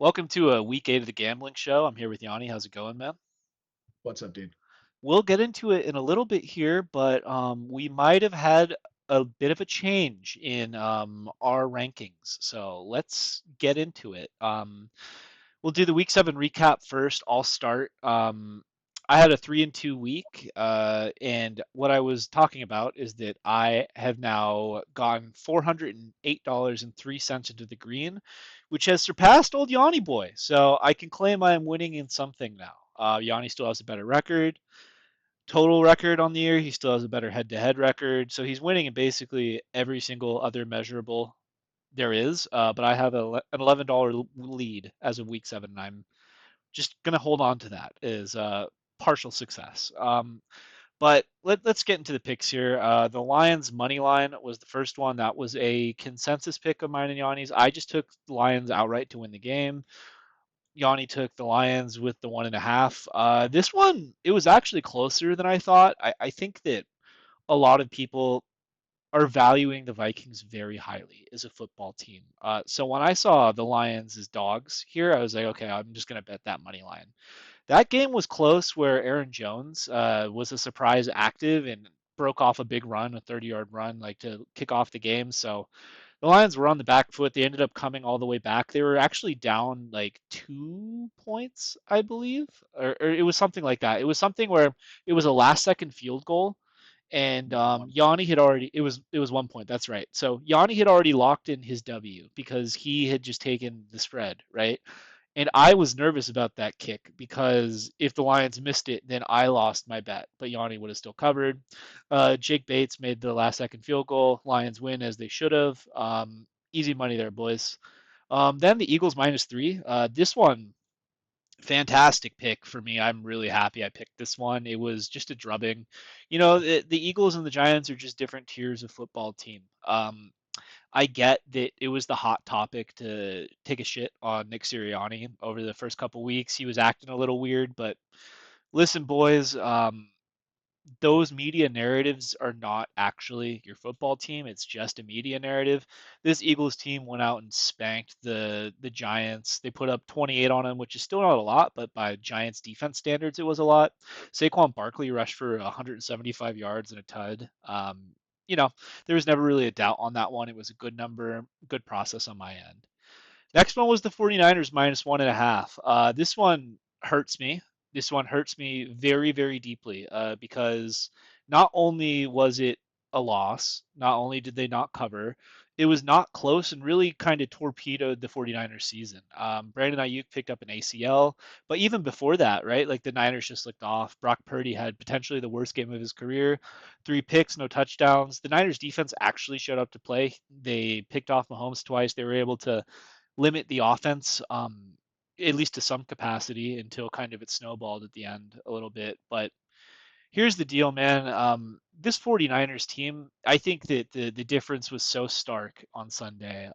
Welcome to a week 8 of the gambling show. I'm here with Yanni. How's it going, man? What's up, dude? We'll get into it in a little bit here, but we might have had a bit of a change in our rankings. So let's get into it. We'll do the week 7 recap first. I'll start. I had a 3-2 week, and what I was talking about is that I have now gotten $408.03 into the green, which has surpassed old Yanni boy. So I can claim I am winning in something now. Yanni still has a better record, total record on the year. He still has a better head-to-head record. So he's winning in basically every single other measurable there is. But I have an $11 lead as of week 7, and I'm just gonna hold on to that as partial success. But let's get into the picks here. The Lions money line was the first one. That was a consensus pick of mine and Yanni's. I just took the Lions outright to win the game. Yanni took the Lions with the 1.5. This one, it was actually closer than I thought. I think that a lot of people are valuing the Vikings very highly as a football team. So when I saw the Lions as dogs here, I was like, okay, I'm just going to bet that money line. That game was close where Aaron Jones was a surprise active and broke off a big run, a 30-yard run, like to kick off the game. So the Lions were on the back foot. They ended up coming all the way back. They were actually down like 2 points, I believe, or it was something like that. It was something where it was a last-second field goal, and No, 1 point. Yanni had already. It was 1 point. That's right. So Yanni had already locked in his W because he had just taken the spread, right? And I was nervous about that kick because if the Lions missed it, then I lost my bet. But Yanni would have still covered. Jake Bates made the last second field goal. Lions win as they should have. Easy money there, boys. Then the Eagles -3. This one, fantastic pick for me. I'm really happy I picked this one. It was just a drubbing. The Eagles and the Giants are just different tiers of football team. I get that it was the hot topic to take a shit on Nick Sirianni over the first couple weeks. He was acting a little weird, but listen, boys, those media narratives are not actually your football team. It's just a media narrative. This Eagles team went out and spanked the Giants. They put up 28 on them, which is still not a lot, but by Giants defense standards, it was a lot. Saquon Barkley rushed for 175 yards and a tud. You know, there was never really a doubt on that one. It was a good number, good process on my end. Next one was the 49ers -1.5. This one hurts me. This one hurts me very, very deeply because not only was it a loss, not only did they not cover, it was not close and really kind of torpedoed the 49ers season. Brandon Ayuk picked up an ACL, but even before that, right, like the Niners just looked off. Brock Purdy had potentially the worst game of his career, 3 picks, no touchdowns. The Niners defense actually showed up to play. They picked off Mahomes twice. They were able to limit the offense, at least to some capacity, until kind of it snowballed at the end a little bit. But here's the deal, man. This 49ers team, I think that the difference was so stark on Sunday.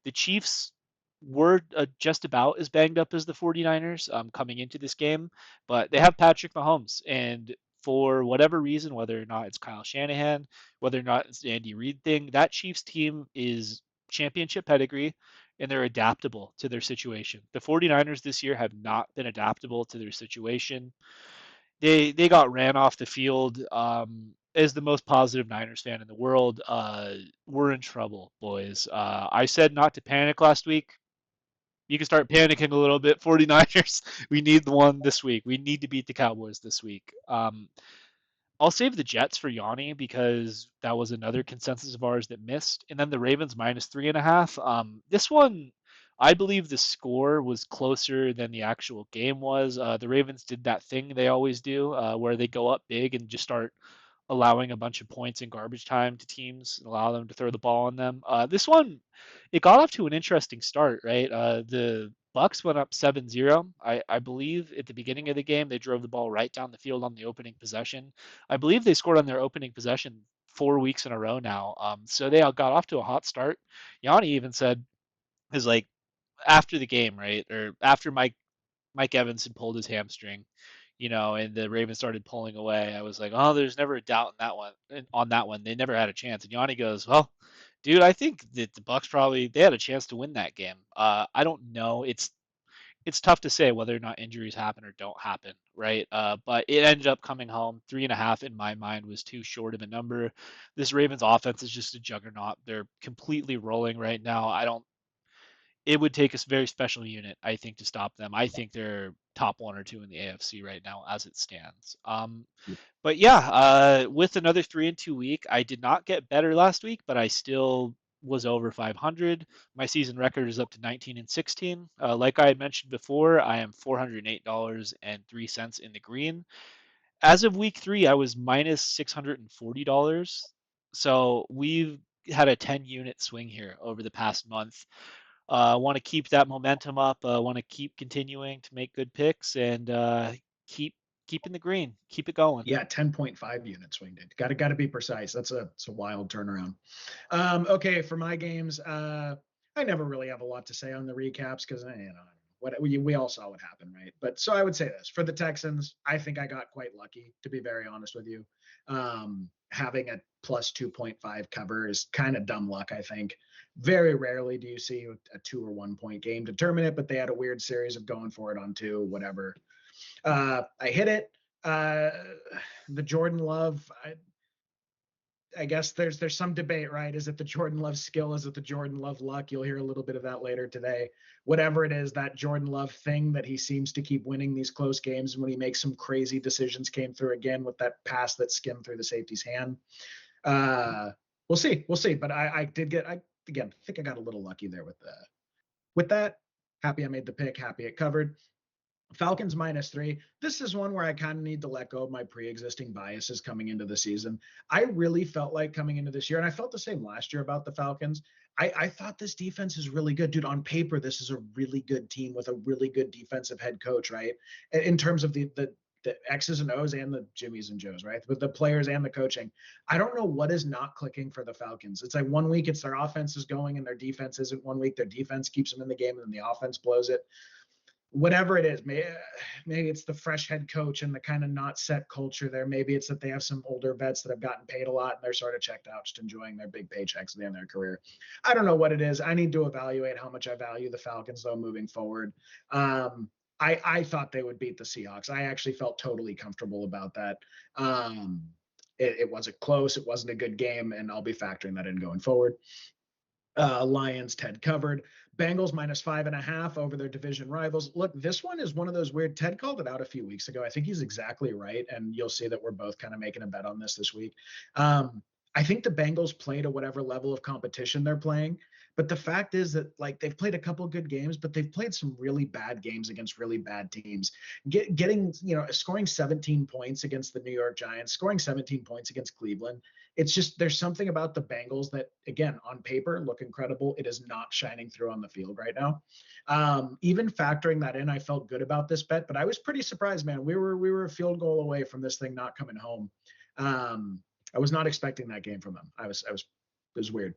The Chiefs were just about as banged up as the 49ers coming into this game, but they have Patrick Mahomes. And for whatever reason, whether or not it's Kyle Shanahan, whether or not it's the Andy Reid thing, that Chiefs team is championship pedigree and they're adaptable to their situation. The 49ers this year have not been adaptable to their situation. They got ran off the field. As the most positive Niners fan in the world, we're in trouble, boys. I said not to panic last week. You can start panicking a little bit. 49ers, we need the one this week. We need to beat the Cowboys this week. I'll save the Jets for Yanni because that was another consensus of ours that missed. And then the Ravens -3.5. This one, I believe the score was closer than the actual game was. The Ravens did that thing they always do, where they go up big and just start allowing a bunch of points in garbage time to teams and allow them to throw the ball on them. This one, it got off to an interesting start, right? The Bucks went up 7-0. I believe at the beginning of the game they drove the ball right down the field on the opening possession. I believe they scored on their opening possession 4 weeks in a row now. So they all got off to a hot start. Yanni even said is like after the game, right, or after Mike Evans had pulled his hamstring, and the Ravens started pulling away. I was like, oh, there's never a doubt in that one. On that one, they never had a chance. And Yanni goes, well, dude, I think that the Bucks probably they had a chance to win that game. I don't know. It's it's tough to say whether or not injuries happen or don't happen, right? But it ended up coming home. 3.5 in my mind was too short of a number. This Ravens offense is just a juggernaut. They're completely rolling right now. I don't. It would take a very special unit, I think, to stop them. I think they're top one or two in the AFC right now as it stands. But yeah, with another 3-2 week, I did not get better last week, but I still was over 500. My season record is up to 19-16. Like I had mentioned before, I am $408.03 in the green. As of week 3, I was minus $640. So we've had a 10 unit swing here over the past month. I want to keep that momentum up. I want to keep continuing to make good picks and keep keep in the green. Keep it going. Yeah, 10.5 units swing, dude. Got to be precise. It's a wild turnaround. Okay, for my games, I never really have a lot to say on the recaps because what we all saw what happened, right? But so I would say this for the Texans, I think I got quite lucky, to be very honest with you. Having a plus 2.5 cover is kind of dumb luck, I think. Very rarely do you see a 2 or 1 point game determine it, but they had a weird series of going for it on 2, whatever. I hit it. Uh, the Jordan Love, I guess there's some debate, right? Is it the Jordan Love skill? Is it the Jordan Love luck? You'll hear a little bit of that later today. Whatever it is, that Jordan Love thing that he seems to keep winning these close games, and when he makes some crazy decisions, came through again with that pass that skimmed through the safety's hand. We'll see. But I did get, I again think I got a little lucky there with that. Happy I made the pick. Happy it covered. Falcons -3. This is one where I kind of need to let go of my pre-existing biases coming into the season. I really felt like coming into this year, and I felt the same last year about the Falcons. I thought this defense is really good, dude. On paper, this is a really good team with a really good defensive head coach, right? In terms of the X's and O's and the Jimmies and Joes, right? With the players and the coaching. I don't know what is not clicking for the Falcons. It's like 1 week it's their offense is going and their defense isn't. 1 week their defense keeps them in the game and then the offense blows it. Whatever it is, maybe it's the fresh head coach and the kind of not set culture there. Maybe it's that they have some older vets that have gotten paid a lot and they're sort of checked out, just enjoying their big paychecks at the end of their career. I don't know what it is. I need to evaluate how much I value the Falcons though moving forward. I thought they would beat the Seahawks. I actually felt totally comfortable about that. It wasn't close. It wasn't a good game, and I'll be factoring that in going forward. Lions, Ted covered. Bengals -5.5 over their division rivals. Look, this one is one of those weird. Ted called it out a few weeks ago. I think he's exactly right, and you'll see that we're both kind of making a bet on this week. I think the Bengals play to whatever level of competition they're playing, but the fact is that like they've played a couple good games, but they've played some really bad games against really bad teams. Getting scoring 17 points against the New York Giants, scoring 17 points against Cleveland. It's just there's something about the Bengals that, again, on paper look incredible. It is not shining through on the field right now. Even factoring that in, I felt good about this bet, but I was pretty surprised, man. We were a field goal away from this thing not coming home. I was not expecting that game from them. It was weird.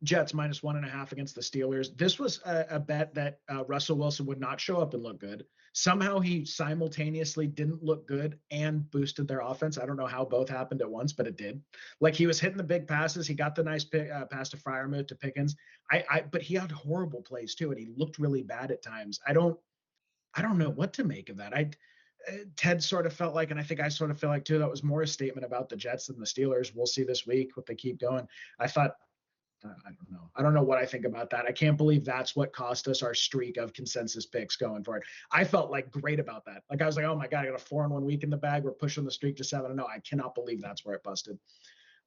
Jets -1.5 against the Steelers. This was a bet that Russell Wilson would not show up and look good. Somehow he simultaneously didn't look good and boosted their offense. I don't know how both happened at once, but it did. Like he was hitting the big passes. He got the nice pass to Freiermuth to Pickens. But he had horrible plays too, and he looked really bad at times. I don't know what to make of that. Ted sort of felt like, and I think I sort of feel like too, that was more a statement about the Jets than the Steelers. We'll see this week what they keep going. I thought, I don't know. I don't know what I think about that. I can't believe that's what cost us our streak of consensus picks going forward. I felt like great about that. Like I was like, oh my God, I got a 4-1 week in the bag. We're pushing the streak to 7-0. I cannot believe that's where it busted.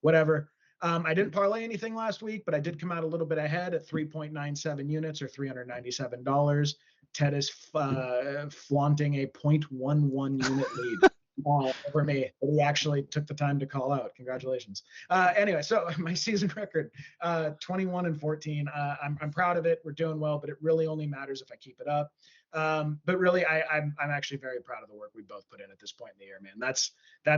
Whatever. I didn't parlay anything last week, but I did come out a little bit ahead at 3.97 units or $397. Ted is flaunting a 0.11 unit lead over me. But he actually took the time to call out. Congratulations. Anyway, so my season record, 21-14. I'm proud of it. We're doing well, but it really only matters if I keep it up. But really, I'm actually very proud of the work we both put in at this point in the year, man. That's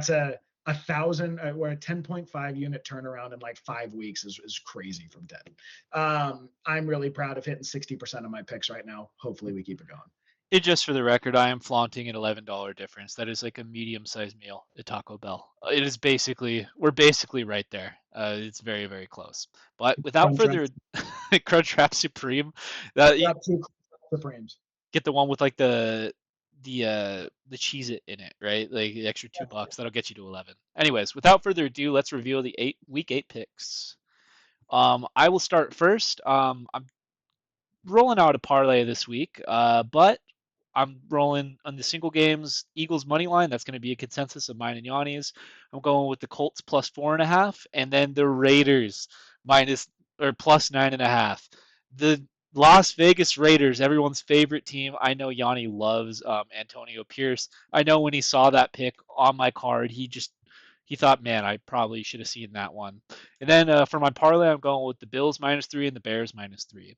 a 1,000 or a 10.5 unit turnaround in like 5 weeks is crazy from Ted. I'm really proud of hitting 60% of my picks right now. Hopefully we keep it going. It just for the record, I am flaunting an $11 difference. That is like a medium-sized meal at Taco Bell. It is we're basically right there. It's very, very close. But without further ado, Crunchwrap Supreme. That We're up to Supremes. Get the one with like the cheese it in it, right? Like the extra $2. That'll get you to 11. Anyways, without further ado, let's reveal the week 8 picks. I will start first. I'm rolling out a parlay this week, but I'm rolling on the single games Eagles money line. That's going to be a consensus of mine and Yanni's. I'm going with the Colts plus 4.5, and then the Raiders minus or plus 9.5. The Las Vegas Raiders, everyone's favorite team. I know Yanni loves Antonio Pierce. I know when he saw that pick on my card, he thought, man, I probably should have seen that one. And then for my parlay, I'm going with the Bills -3 and the Bears -3.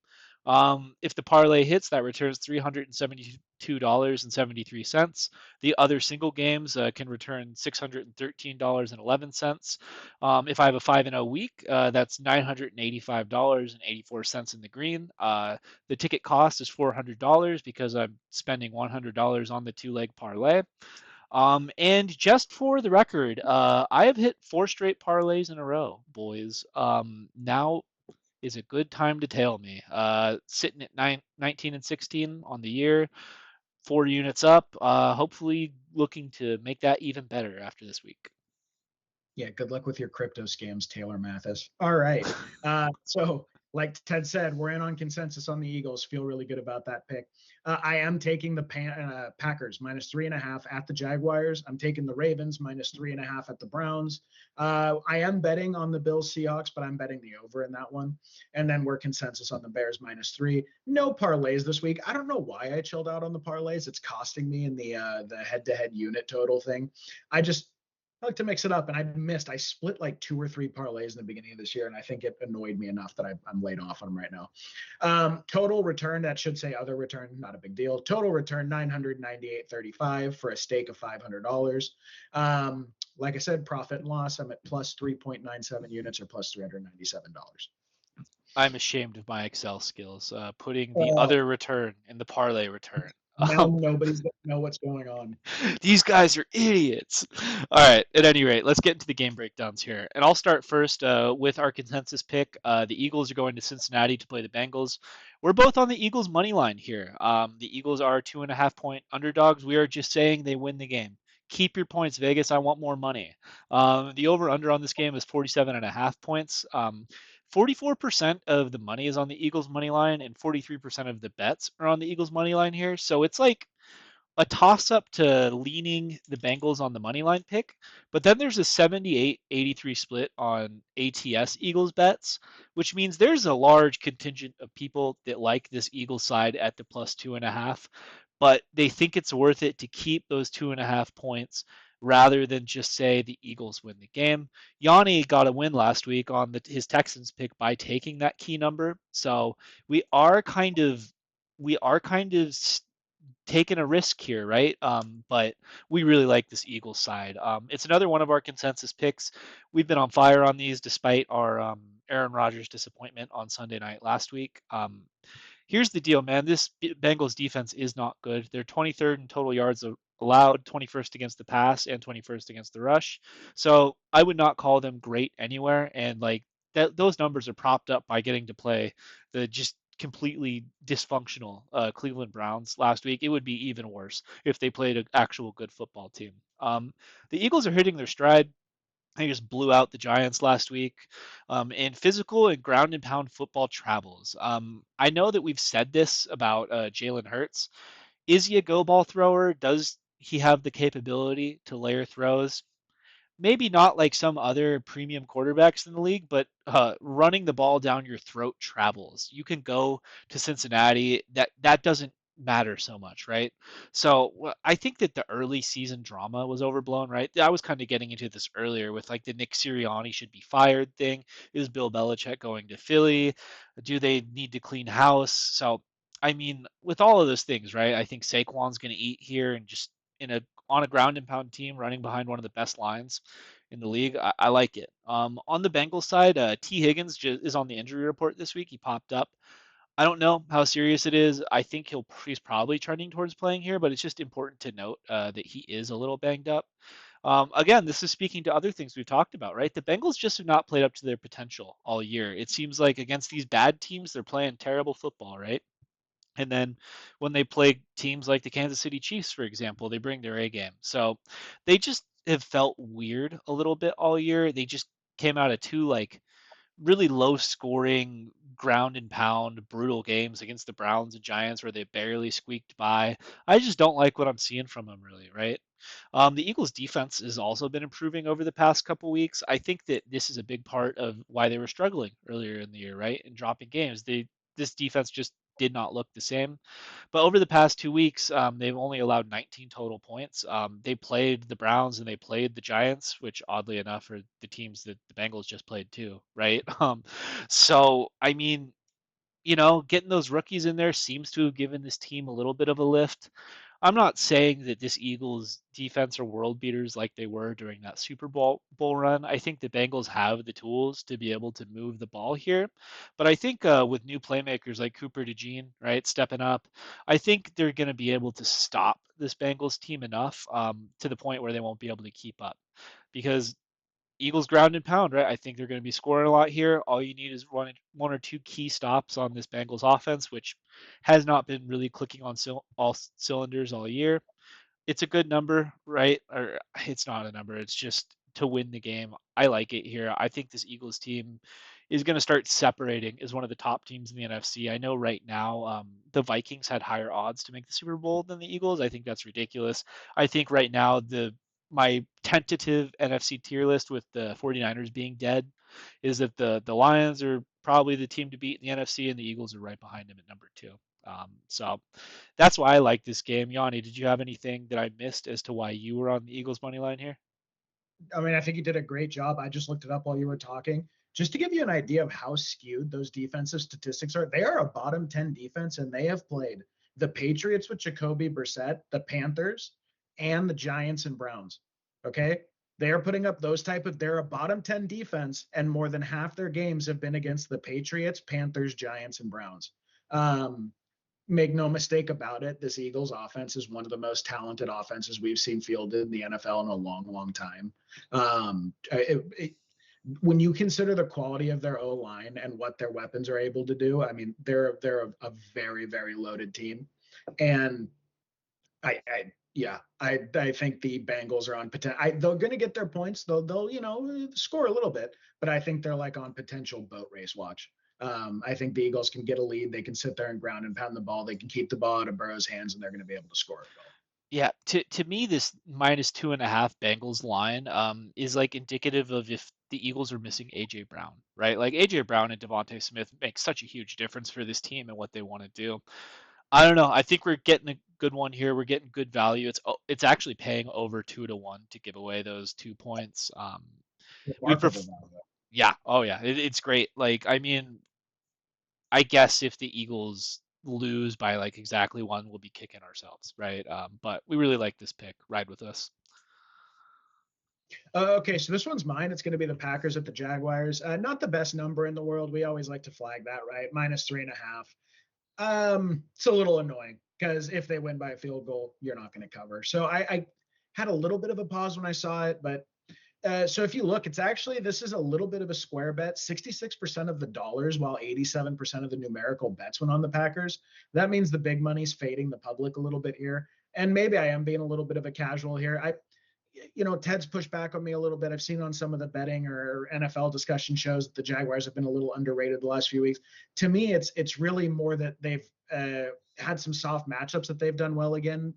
If the parlay hits, that returns $372.73. The other single games can return $613.11. If I have a 5-0 week, that's $985.84 in the green. The ticket cost is $400 because I'm spending $100 on the two-leg parlay. And just for the record, I have hit 4 straight parlays in a row, boys. Now is a good time to tail me. Sitting at 19 and 16 on the year, 4 units up. Hopefully, looking to make that even better after this week. Yeah, good luck with your crypto scams, Taylor Mathis. All right. So, like Ted said, we're in on consensus on the Eagles. Feel really good about that pick. I am taking the Packers -3.5 at the Jaguars. I'm taking the Ravens -3.5 at the Browns. I am betting on the Bills Seahawks, but I'm betting the over in that one. And then we're consensus on the Bears -3. No parlays this week. I don't know why I chilled out on the parlays. It's costing me in the head-to-head unit total thing. I like to mix it up, and I split like 2 or 3 parlays in the beginning of this year, and I think it annoyed me enough that I'm laid off on them right now. Total return, that should say other return, not a big deal. Total return 998.35 for a stake of $500. Like I said, profit and loss, I'm at plus 3.97 units or plus $397. I'm ashamed of my Excel skills, putting the Oh, other return in the parlay return. now nobody's going to know what's going on. These guys are idiots. All right. At any rate, let's get into the game breakdowns here. And I'll start first with our consensus pick. The Eagles are going to Cincinnati to play the Bengals. We're both on the Eagles money line here. The Eagles are 2.5 point underdogs. We are just saying they win the game. Keep your points, Vegas. I want more money. The over/under on this game is 47.5 points. 44% of the money is on the Eagles money line, and 43% of the bets are on the Eagles money line here. So it's like a toss up to leaning the Bengals on the money line pick, but then there's a 78-83 split on ATS Eagles bets, which means there's a large contingent of people that like this Eagles side at the plus 2.5, but they think it's worth it to keep those 2.5 points rather than just say the Eagles win the game. Yanni got a win last week on his Texans pick by taking that key number, so we are kind of we are kind of taking a risk here, right? But we really like this Eagles side. It's another one of our consensus picks. We've been on fire on these despite our Aaron Rodgers disappointment on Sunday night last week. Here's the deal, man. This Bengals defense is not good. They're 23rd in total yards allowed, 21st against the pass, and 21st against the rush. So I would not call them great anywhere. And like those numbers are propped up by getting to play the just completely dysfunctional Cleveland Browns last week. It would be even worse if they played an actual good football team. The Eagles are hitting their stride. They just blew out the Giants last week. And physical and ground and pound football travels. I know that we've said this about Jalen Hurts. Is he a go ball thrower? Does he have the capability to layer throws? Maybe not like some other premium quarterbacks in the league, but running the ball down your throat travels. You can go to Cincinnati. That doesn't matter so much, right? So I think that the early season drama was overblown, right? I was kind of getting into this earlier with like the Nick Sirianni should be fired thing. Is Bill Belichick going to Philly? Do they need to clean house? So I mean, with all of those things, right? I think Saquon's going to eat here and just in a on a ground and pound team running behind one of the best lines in the league. I like it. On the Bengals side, T. Higgins is on the injury report this week. He popped up. I don't know how serious it is. I think he's probably trending towards playing here, but it's just important to note that he is a little banged up. Again, this is speaking to other things we've talked about, right? The Bengals just have not played up to their potential all year. It seems like against these bad teams, they're playing terrible football, right? And then when they play teams like the Kansas City Chiefs, for example, they bring their A game. So they just have felt weird a little bit all year. They just came out of two like really low scoring, ground and pound, brutal games against the Browns and Giants where they barely squeaked by. I just don't like what I'm seeing from them, really, right? The Eagles' defense has also been improving over the past couple weeks. I think that this is a big part of why they were struggling earlier in the year, right? And dropping games. This defense just did not look the same. But over the past 2 weeks, they've only allowed 19 total points. They played the Browns and they played the Giants, which oddly enough are the teams that the Bengals just played too, right? So I mean, getting those rookies in there seems to have given this team a little bit of a lift. I'm not saying that this Eagles defense are world beaters like they were during that Super Bowl run. I think the Bengals have the tools to be able to move the ball here, but I think with new playmakers like Cooper DeJean, right, stepping up, I think they're going to be able to stop this Bengals team enough to the point where they won't be able to keep up because Eagles ground and pound, right? I think they're going to be scoring a lot here. All you need is one or two key stops on this Bengals offense, which has not been really clicking on all cylinders all year. It's a good number, right? Or it's not a number. It's just to win the game. I like it here. I think this Eagles team is going to start separating as one of the top teams in the NFC. I know right now the Vikings had higher odds to make the Super Bowl than the Eagles. I think that's ridiculous. I think right now my tentative NFC tier list with the 49ers being dead is that the Lions are probably the team to beat in the NFC and the Eagles are right behind them at number two. So that's why I like this game. Yanni, did you have anything that I missed as to why you were on the Eagles money line here? I mean, I think you did a great job. I just looked it up while you were talking. Just to give you an idea of how skewed those defensive statistics are, they are a bottom 10 defense, and they have played the Patriots with Jacoby Brissett, the Panthers, and the Giants and Browns. Okay. They are putting up those type of, they're a bottom 10 defense, and more than half their games have been against the Patriots, Panthers, Giants, and Browns. Um, Make no mistake about it, this Eagles offense is one of the most talented offenses we've seen fielded in the NFL in a long, long time. When you consider the quality of their O line and what their weapons are able to do, I mean, they're a very, very loaded team, and I think the Bengals are on potential. They're going to get their points. They'll score a little bit, but I think they're like on potential boat race watch. I think the Eagles can get a lead. They can sit there and ground and pound the ball. They can keep the ball out of Burrow's hands, and they're going to be able to score a goal. Yeah, to me, this -2.5 Bengals line is like indicative of if the Eagles are missing AJ Brown, right? Like AJ Brown and Devontae Smith make such a huge difference for this team and what they want to do. I don't know. I think we're getting a good one here. We're getting good value. It's actually paying over 2-1 to give away those 2 points. We Remarkable pref value. Yeah, oh yeah, it's great. Like I mean, I guess if the Eagles lose by like exactly one, we'll be kicking ourselves, right? But we really like this pick. Ride with us. Okay, so this one's mine. It's going to be the Packers at the Jaguars. Not the best number in the world. We always like to flag that, right? -3.5. It's a little annoying because if they win by a field goal, you're not going to cover. So I had a little bit of a pause when I saw it, but so if you look, it's actually this is a little bit of a square bet. 66% of the dollars, while 87% of the numerical bets went on the Packers. That means the big money's fading the public a little bit here. And maybe I am being a little bit of a casual here. Ted's pushed back on me a little bit. I've seen on some of the betting or NFL discussion shows that the Jaguars have been a little underrated the last few weeks. To me, it's really more that they've had some soft matchups that they've done well again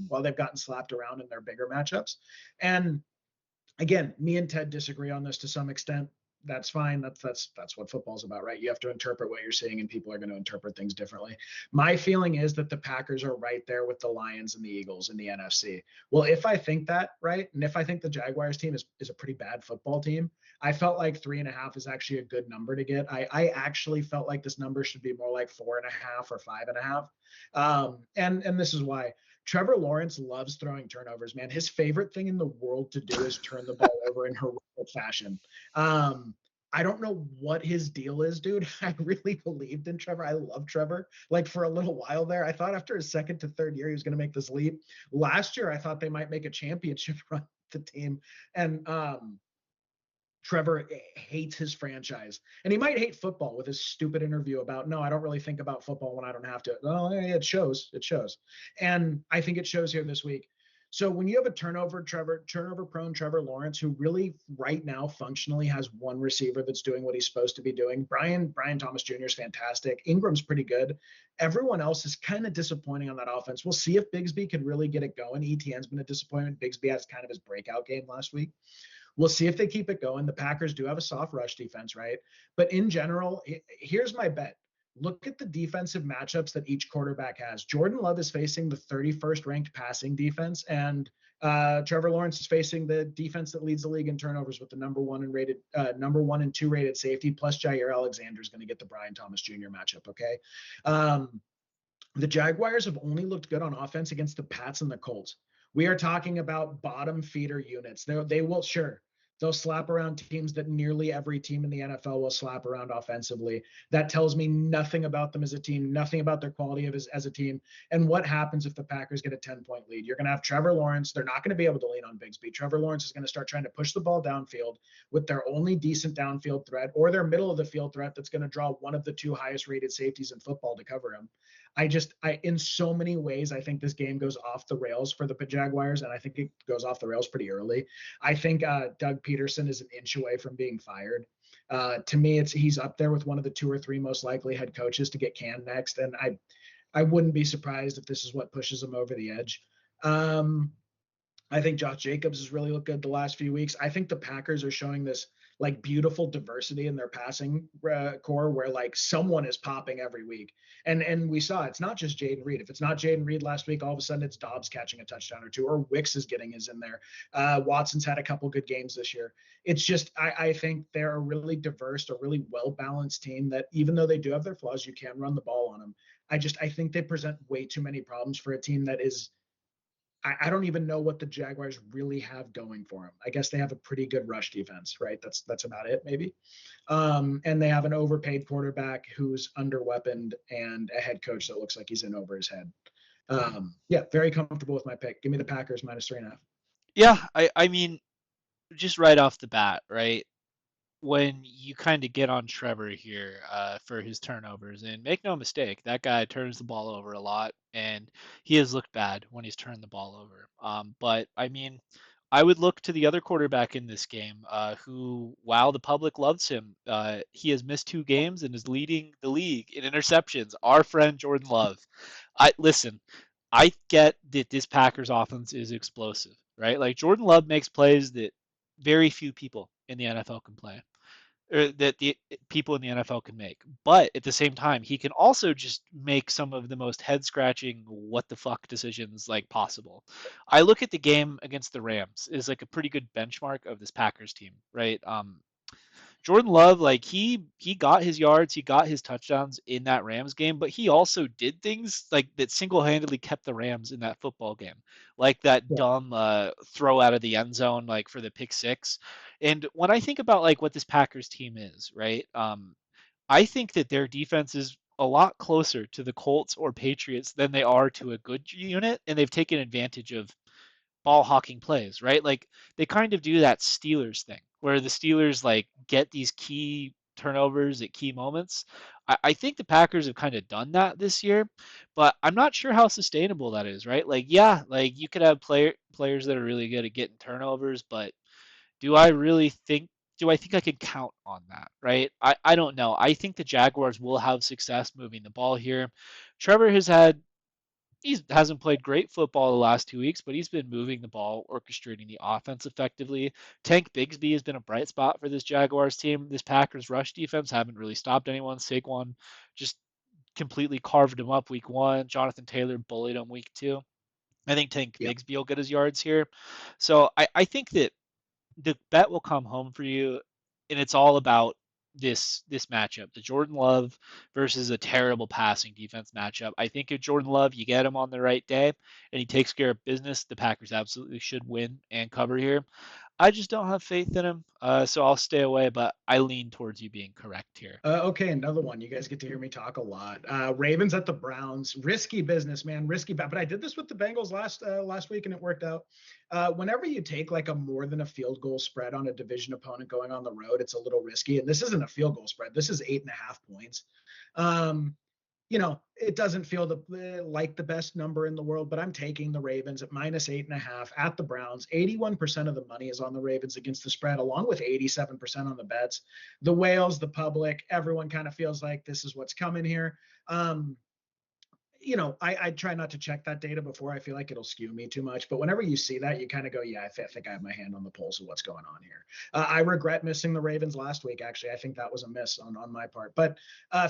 while they've gotten slapped around in their bigger matchups. And again, me and Ted disagree on this to some extent. That's fine. That's what football's about, right? You have to interpret what you're seeing, and people are going to interpret things differently. My feeling is that the Packers are right there with the Lions and the Eagles in the NFC. Well, if I think that, right, and if I think the Jaguars team is a pretty bad football team, I felt like 3.5 is actually a good number to get. I actually felt like this number should be more like 4.5 or 5.5. And this is why. Trevor Lawrence loves throwing turnovers, man. His favorite thing in the world to do is turn the ball over in heroic fashion. Um, I don't know what his deal is, dude. I really believed in Trevor. I love Trevor. Like for a little while there, I thought after his second to third year, he was going to make this leap. Last year, I thought they might make a championship run with the team. And Trevor hates his franchise, and he might hate football with his stupid interview about, no, I don't really think about football when I don't have to. Well, it shows. It shows. And I think it shows here this week. So when you have a turnover prone Trevor Lawrence, who really right now functionally has one receiver that's doing what he's supposed to be doing, Brian Thomas Jr. is fantastic. Ingram's pretty good. Everyone else is kind of disappointing on that offense. We'll see if Bigsby can really get it going. ETN's been a disappointment. Bigsby has kind of his breakout game last week. We'll see if they keep it going. The Packers do have a soft rush defense, right? But in general, here's my bet. Look at the defensive matchups that each quarterback has. Jordan Love is facing the 31st ranked passing defense, and Trevor Lawrence is facing the defense that leads the league in turnovers with the number one and two rated safety. Plus, Jair Alexander is going to get the Brian Thomas Jr. matchup. Okay, the Jaguars have only looked good on offense against the Pats and the Colts. We are talking about bottom feeder units. They will, sure, they'll slap around teams that nearly every team in the NFL will slap around offensively. That tells me nothing about them as a team, nothing about their quality as a team. And what happens if the Packers get a 10-point lead? You're going to have Trevor Lawrence. They're not going to be able to lean on Bigsby. Trevor Lawrence is going to start trying to push the ball downfield with their only decent downfield threat or their middle of the field threat that's going to draw one of the two highest rated safeties in football to cover him. In so many ways, I think this game goes off the rails for the Jaguars, and I think it goes off the rails pretty early. I think Doug Peterson is an inch away from being fired. To me, he's up there with one of the two or three most likely head coaches to get canned next, and I wouldn't be surprised if this is what pushes him over the edge. I think Josh Jacobs has really looked good the last few weeks. I think the Packers are showing this like beautiful diversity in their passing core where like someone is popping every week. And we saw it's not just Jaden Reed. If it's not Jaden Reed last week, all of a sudden it's Dobbs catching a touchdown or two, or Wicks is getting his in there. Watson's had a couple good games this year. It's just I think they're a really diverse, a really well-balanced team that even though they do have their flaws, you can run the ball on them. I think they present way too many problems for a team that is I don't even know what the Jaguars really have going for them. I guess they have a pretty good rush defense, right? That's about it, maybe. And they have an overpaid quarterback who's underweaponed and a head coach that looks like he's in over his head. Yeah, very comfortable with my pick. Give me the Packers -3.5. Yeah, I mean, just right off the bat, right? When you kind of get on Trevor here for his turnovers, and make no mistake, that guy turns the ball over a lot, and he has looked bad when he's turned the ball over. But I mean, I would look to the other quarterback in this game, who, while the public loves him, he has missed 2 games and is leading the league in interceptions. Our friend Jordan Love. I listen. I get that this Packers offense is explosive, right? Like Jordan Love makes plays that very few people in the NFL can play, or that the people in the NFL can make. But at the same time, he can also just make some of the most head scratching what the fuck decisions like possible. I look at the game against the Rams as like a pretty good benchmark of this Packers team, right? Jordan Love, like he got his yards, he got his touchdowns in that Rams game, but he also did things like that single-handedly kept the Rams in that football game, like that Yeah, dumb throw out of the end zone, like for the pick six. And when I think about like what this Packers team is, right? I think that their defense is a lot closer to the Colts or Patriots than they are to a good unit, and they've taken advantage of ball hawking plays, right? Like they kind of do that Steelers thing where the Steelers like get these key turnovers at key moments. I think the Packers have kind of done that this year, but I'm not sure how sustainable that is, right? Like, yeah, like you could have players that are really good at getting turnovers, but do I really think do I think I can count on that, right? I don't know. I think the Jaguars will have success moving the ball here. Trevor has had he hasn't played great football the last 2 weeks, but he's been moving the ball, orchestrating the offense effectively. Tank Bigsby has been a bright spot for this Jaguars team. This Packers rush defense haven't really stopped anyone. Saquon just completely carved him up week 1. Jonathan Taylor bullied him week 2. I think Tank yeah, Bigsby will get his yards here. So I think that the bet will come home for you, and it's all about this matchup, the Jordan Love versus a terrible passing defense matchup. I think if Jordan Love, you get him on the right day and he takes care of business, the Packers absolutely should win and cover here. I just don't have faith in him, so I'll stay away. But I lean towards you being correct here. Okay, another one. You guys get to hear me talk a lot. Ravens at the Browns. Risky business, man. Risky, but I did this with the Bengals last week, and it worked out. Whenever you take like a more than a field goal spread on a division opponent going on the road, it's a little risky. And this isn't a field goal spread. This is 8.5 points. Um, it doesn't feel like the best number in the world, but I'm taking the Ravens at -8.5 at the Browns. 81% of the money is on the Ravens against the spread, along with 87% on the bets. The whales, the public, everyone kind of feels like this is what's coming here. Um, I try not to check that data before. I feel like it'll skew me too much. But whenever you see that, you kind of go, yeah, I think I have my hand on the pulse of what's going on here. I regret missing the Ravens last week, actually. I think that was a miss on my part. But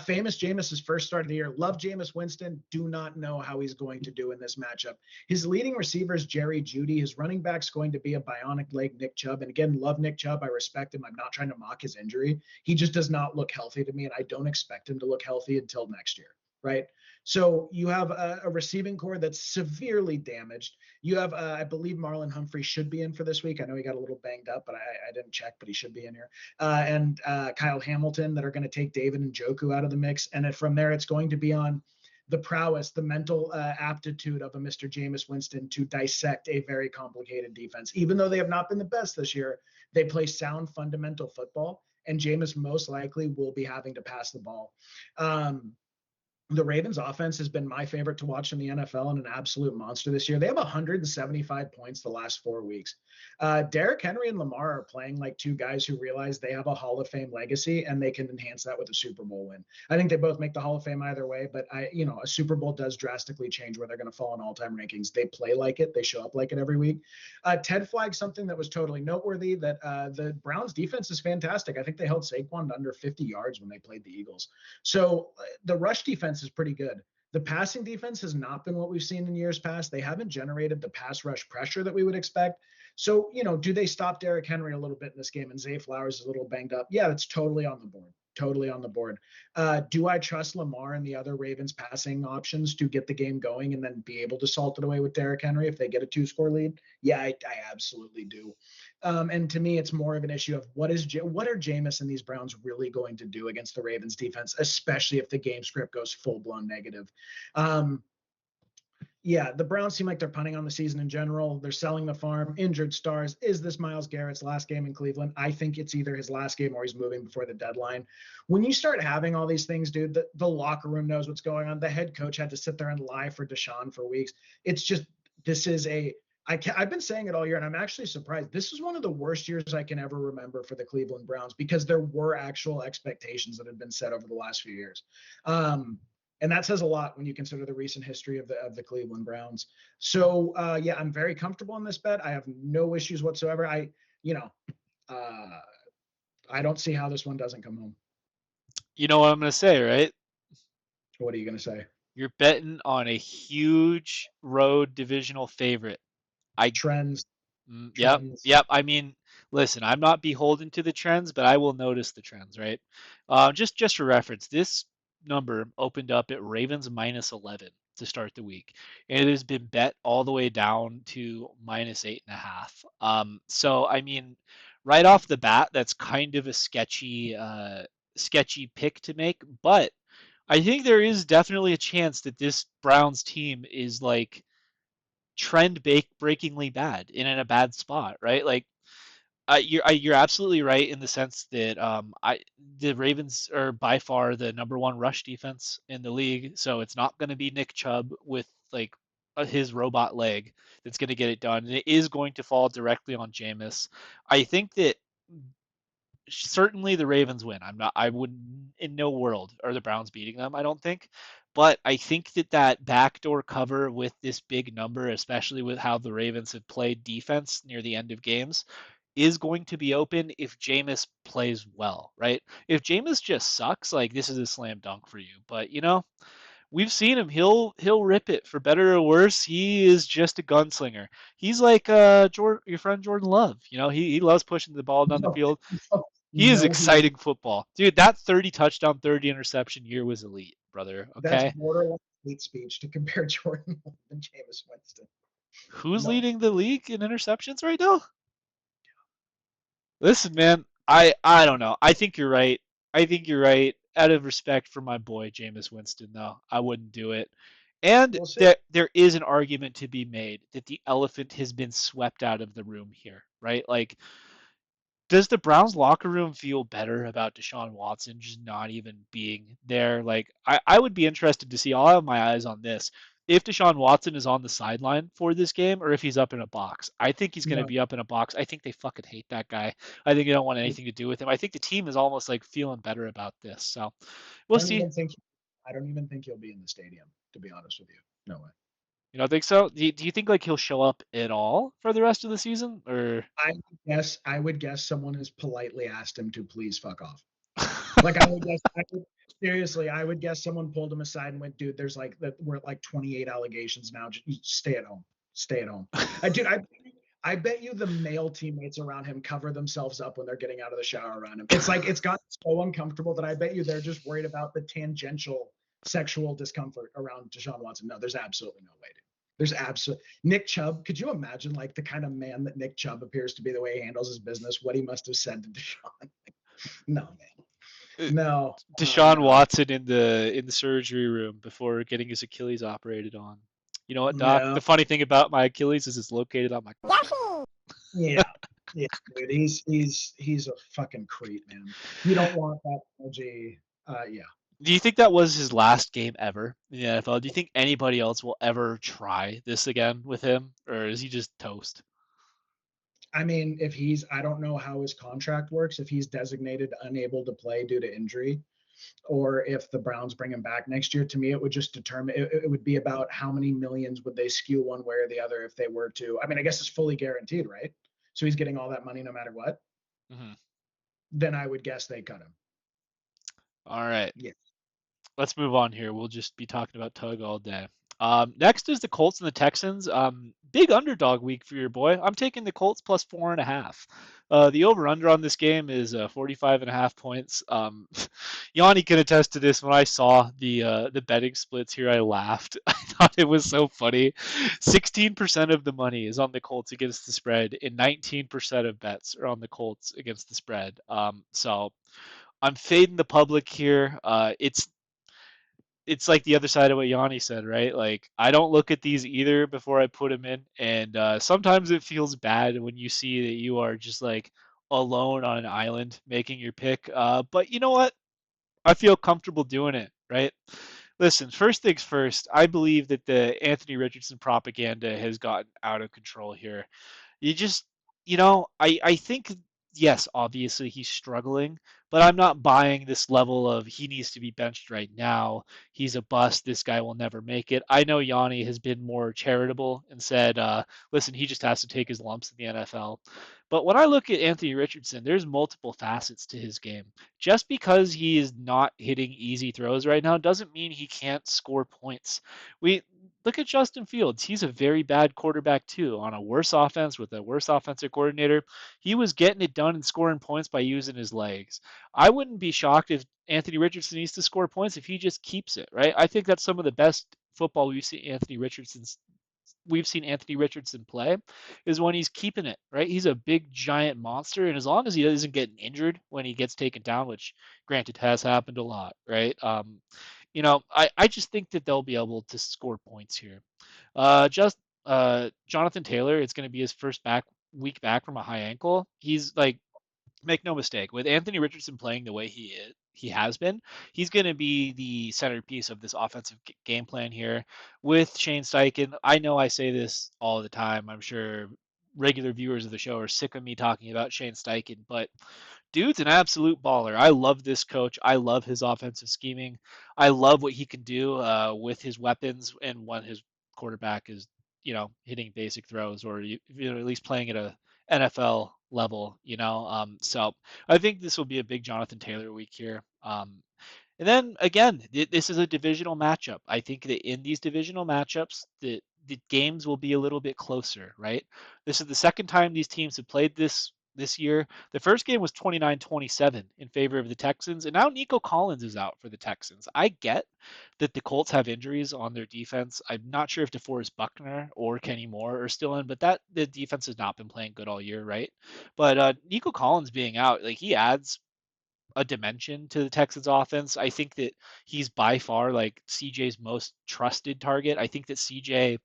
famous Jameis's first start of the year. Love Jameis Winston. Do not know how he's going to do in this matchup. His leading receiver is Jerry Jeudy. His running back's going to be a bionic leg Nick Chubb. And again, love Nick Chubb. I respect him. I'm not trying to mock his injury. He just does not look healthy to me, and I don't expect him to look healthy until next year, right? So you have a receiving core that's severely damaged. You have, I believe, Marlon Humphrey should be in for this week. I know he got a little banged up, but I didn't check, but he should be in here. And Kyle Hamilton that are going to take David Njoku out of the mix. And then from there, it's going to be on the prowess, the mental aptitude of a Mr. Jameis Winston to dissect a very complicated defense. Even though they have not been the best this year, they play sound fundamental football, and Jameis most likely will be having to pass the ball. The Ravens offense has been my favorite to watch in the NFL and an absolute monster this year. They have 175 points the last 4 weeks. Derrick Henry and Lamar are playing like two guys who realize they have a Hall of Fame legacy and they can enhance that with a Super Bowl win. I think they both make the Hall of Fame either way, but a Super Bowl does drastically change where they're going to fall in all-time rankings. They play like it. They show up like it every week. Ted flagged something that was totally noteworthy, that the Browns defense is fantastic. I think they held Saquon to under 50 yards when they played the Eagles. So the rush defense is pretty good. The passing defense has not been what we've seen in years past. They haven't generated the pass rush pressure that we would expect. So, do they stop Derrick Henry a little bit in this game and Zay Flowers is a little banged up? Yeah, that's totally on the board. Totally on the board. Do I trust Lamar and the other Ravens passing options to get the game going and then be able to salt it away with Derrick Henry if they get a 2-score lead? Yeah, I absolutely do. And to me, it's more of an issue of what are Jameis and these Browns really going to do against the Ravens defense, especially if the game script goes full blown negative. Yeah, the Browns seem like they're punting on the season in general. They're selling the farm, injured stars. Is this Myles Garrett's last game in Cleveland? I think it's either his last game or he's moving before the deadline. When you start having all these things, dude, the locker room knows what's going on. The head coach had to sit there and lie for Deshaun for weeks. It's just, this is I've been saying it all year, and I'm actually surprised. This is one of the worst years I can ever remember for the Cleveland Browns because there were actual expectations that had been set over the last few years. And that says a lot when you consider the recent history of the Cleveland Browns. So yeah, I'm very comfortable in this bet. I have no issues whatsoever. Uh, I don't see how this one doesn't come home. You know what I'm going to say, right? What are you going to say? You're betting on a huge road divisional favorite. I Trends, Yep, trends. yep. I mean, listen, I'm not beholden to the trends, but I will notice the trends, right? Just for reference, this number opened up at Ravens -11 to start the week, and it has been bet all the way down to -8.5. So I mean, right off the bat, that's kind of a sketchy pick to make, but I think there is definitely a chance that this Browns team is like trend breakingly bad and in a bad spot, right? Like you're absolutely right in the sense that the Ravens are by far the number one rush defense in the league, so it's not going to be Nick Chubb with like his robot leg that's going to get it done. And it is going to fall directly on Jameis. I think that certainly the Ravens win. I would in no world are the Browns beating them, I don't think. But I think that backdoor cover with this big number, especially with how the Ravens have played defense near the end of games, is going to be open if Jameis plays well, right? If Jameis just sucks, like this is a slam dunk for you. But we've seen him. He'll rip it for better or worse. He is just a gunslinger. He's like your friend Jordan Love. He loves pushing the ball down the No, field. no, He is no, he exciting football. Dude, that 30 touchdown, 30 interception year was elite, brother. that's Okay? borderline hate speech to compare Jordan and Jameis Winston. Who's No, leading the league in interceptions right now? Listen, man, I don't know. I think you're right. I think you're right. Out of respect for my boy Jameis Winston, though, I wouldn't do it. And We'll see. there is an argument to be made that the elephant has been swept out of the room here, right? Like, does the Browns locker room feel better about Deshaun Watson just not even being there? Like, I would be interested to see. I'll have my eyes on this. If Deshaun Watson is on the sideline for this game or if he's up in a box. I think he's going to No, be up in a box. I think they fucking hate that guy. I think they don't want anything to do with him. I think the team is almost like feeling better about this. So I we'll don't see. even think I don't even think he'll be in the stadium, to be honest with you. No way. You don't think so? Do you think like he'll show up at all for the rest of the season or? I would guess someone has politely asked him to please fuck off. Like seriously, I would guess someone pulled him aside and went, dude, there's like that we're at like 28 allegations now. Just stay at home. Stay at home. Dude, I bet you the male teammates around him cover themselves up when they're getting out of the shower around him. It's like it's gotten so uncomfortable that I bet you they're just worried about the tangential sexual discomfort around Deshaun Watson. No, there's absolutely no way, dude. There's absolutely Nick Chubb. Could you imagine like the kind of man that Nick Chubb appears to be, the way he handles his business, what he must have said to Deshaun? No, man. No, Deshaun no, Watson in the surgery room before getting his Achilles operated on. You know what, Doc? no. The funny thing about my Achilles is it's located on my. Yeah, yeah, dude. He's a fucking creep, man. You don't want that energy. Yeah. Do you think that was his last game ever in the NFL? Do you think anybody else will ever try this again with him, or is he just toast? I mean, I don't know how his contract works, if he's designated unable to play due to injury, or if the Browns bring him back next year. To me, it would just determine, it would be about how many millions would they skew one way or the other if they were to. I mean, I guess it's fully guaranteed, right? So he's getting all that money no matter what. Mm-hmm. Then I would guess they cut him. All right. Yeah. Let's move on here. We'll just be talking about Tug all day. Next is the Colts and the Texans. Big underdog week for your boy. I'm taking the Colts plus 4.5. The over under on this game is 45.5 points. Yanni can attest to this. When I saw the betting splits here, I laughed. I thought it was so funny. 16% of the money is on the Colts against the spread, and 19% of bets are on the Colts against the spread. So I'm fading the public here. It's like the other side of what Yanni said, right? Like I don't look at these either before I put them in, and sometimes it feels bad when you see that you are just like alone on an island making your pick. But you know what? I feel comfortable doing it, right? Listen, first things first. I believe that the Anthony Richardson propaganda has gotten out of control here. You just, I think, yes, obviously he's struggling, but I'm not buying this level of he needs to be benched right now. He's a bust. This guy will never make it. I know Yanni has been more charitable and said, listen, he just has to take his lumps in the NFL. But when I look at Anthony Richardson, there's multiple facets to his game. Just because he is not hitting easy throws right now doesn't mean he can't score points. We look at Justin Fields. He's a very bad quarterback too. On a worse offense with a worse offensive coordinator, he was getting it done and scoring points by using his legs. I wouldn't be shocked if Anthony Richardson needs to score points if he just keeps it, right? I think that's some of the best football we've seen Anthony Richardson play is when he's keeping it, right? He's a big giant monster, and as long as he doesn't get injured when he gets taken down, which granted has happened a lot, right? I just think that they'll be able to score points here. Just Jonathan Taylor, it's going to be his first week back from a high ankle. He's like, make no mistake, with Anthony Richardson playing the way he has been, he's going to be the centerpiece of this offensive game plan here with Shane Steichen. I know I say this all the time. I'm sure regular viewers of the show are sick of me talking about Shane Steichen, but dude's an absolute baller. I love this coach. I love his offensive scheming. I love what he can do with his weapons and when his quarterback is, hitting basic throws or at least playing at a NFL level. So I think this will be a big Jonathan Taylor week here. And then again, this is a divisional matchup. I think that in these divisional matchups, the games will be a little bit closer, right? This is the second time these teams have played this this year. The first game was 29-27 in favor of the Texans, and now Nico Collins is out for the Texans. I get that the Colts have injuries on their defense. I'm not sure if DeForest Buckner or Kenny Moore are still in, but that the defense has not been playing good all year, right? But Nico Collins being out, like he adds a dimension to the Texans offense. I think that he's by far like CJ's most trusted target. I think that CJ,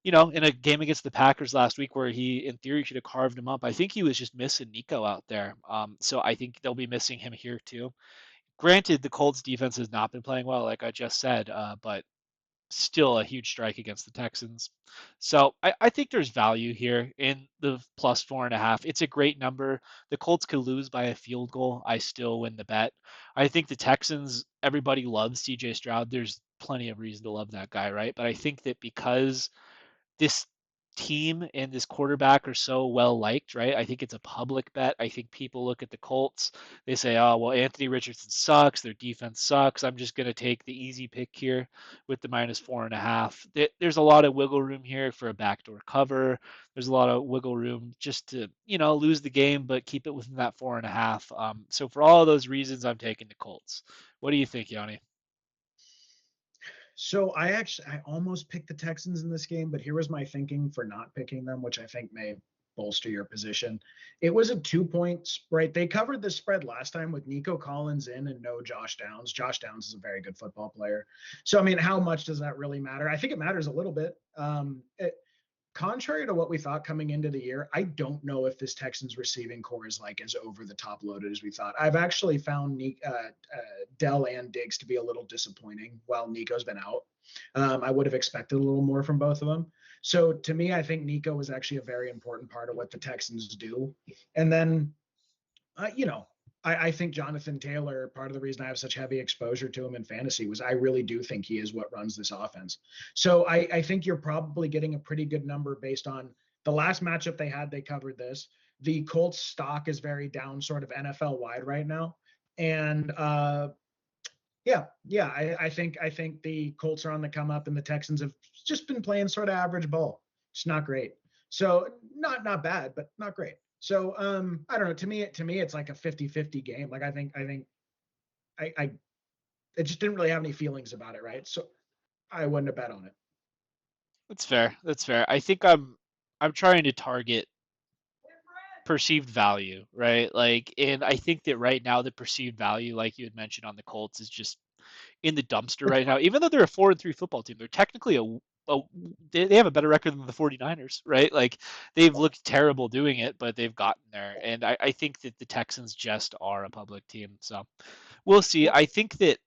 in a game against the Packers last week where he, in theory, should have carved him up, I think he was just missing Nico out there. So I think they'll be missing him here too. Granted, the Colts defense has not been playing well, like I just said, but still a huge strike against the Texans. So I think there's value here in the plus 4.5. It's a great number. The Colts could lose by a field goal. I still win the bet. I think the Texans, everybody loves CJ Stroud. There's plenty of reason to love that guy, right? But I think that because this team and this quarterback are so well liked, right? I think it's a public bet. I think people look at the Colts, they say, oh, well, Anthony Richardson sucks. Their defense sucks. I'm just going to take the easy pick here with the minus 4.5. There's a lot of wiggle room here for a backdoor cover. There's a lot of wiggle room just to, lose the game, but keep it within that 4.5. So for all of those reasons, I'm taking the Colts. What do you think, Yanni? So I almost picked the Texans in this game, but here was my thinking for not picking them, which I think may bolster your position. It was a 2 point spread. They covered the spread last time with Nico Collins in and no Josh Downs. Josh Downs is a very good football player. So I mean, how much does that really matter? I think it matters a little bit. Contrary to what we thought coming into the year, I don't know if this Texans receiving core is like as over the top loaded as we thought. I've actually found Dell and Diggs to be a little disappointing while Nico's been out. I would have expected a little more from both of them. So to me, I think Nico was actually a very important part of what the Texans do. And then, I think Jonathan Taylor, part of the reason I have such heavy exposure to him in fantasy was I really do think he is what runs this offense. So I think you're probably getting a pretty good number based on the last matchup they had. They covered this. The Colts stock is very down, sort of NFL wide right now. And yeah, I think the Colts are on the come up, and the Texans have just been playing sort of average ball. It's not great. So not bad, but not great. So I don't know. To me, it's like a 50-50 game. Like I just didn't really have any feelings about it, right? So I wouldn't have bet on it. That's fair. That's fair. I think I'm trying to target perceived value, right? Like, and I think that right now the perceived value, like you had mentioned on the Colts, is just in the dumpster It's right now. Even though they're a 4-3 football team, they're technically a they have a better record than the 49ers, right? Like they've looked terrible doing it, but they've gotten there. And I think that the Texans just are a public team. So we'll see. I think that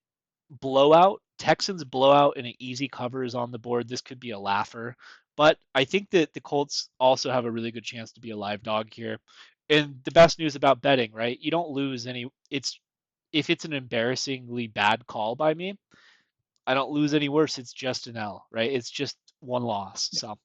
Texans blowout and an easy cover is on the board. This could be a laugher, but I think that the Colts also have a really good chance to be a live dog here. And the best news about betting, right? You don't lose any. It's if it's an embarrassingly bad call by me, I don't lose any worse. It's just an L, right? It's just one loss. So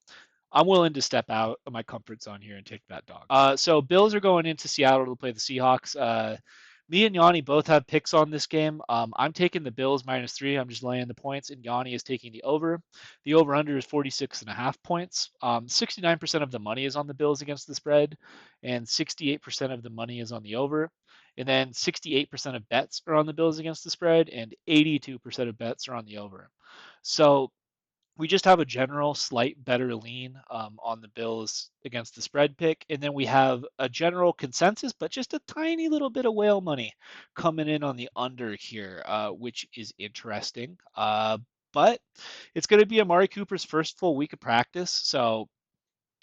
I'm willing to step out of my comfort zone here and take that dog. So Bills are going into Seattle to play the Seahawks. Me and Yanni both have picks on this game. I'm taking the Bills -3. I'm just laying the points, and Yanni is taking the over. The over/under is 46.5 points. 69% of the money is on the Bills against the spread, and 68% of the money is on the over. And then 68% of bets are on the Bills against the spread, and 82% of bets are on the over. So we just have a general slight better lean on the Bills against the spread pick. And then we have a general consensus, but just a tiny little bit of whale money coming in on the under here, which is interesting. But it's going to be Amari Cooper's first full week of practice. So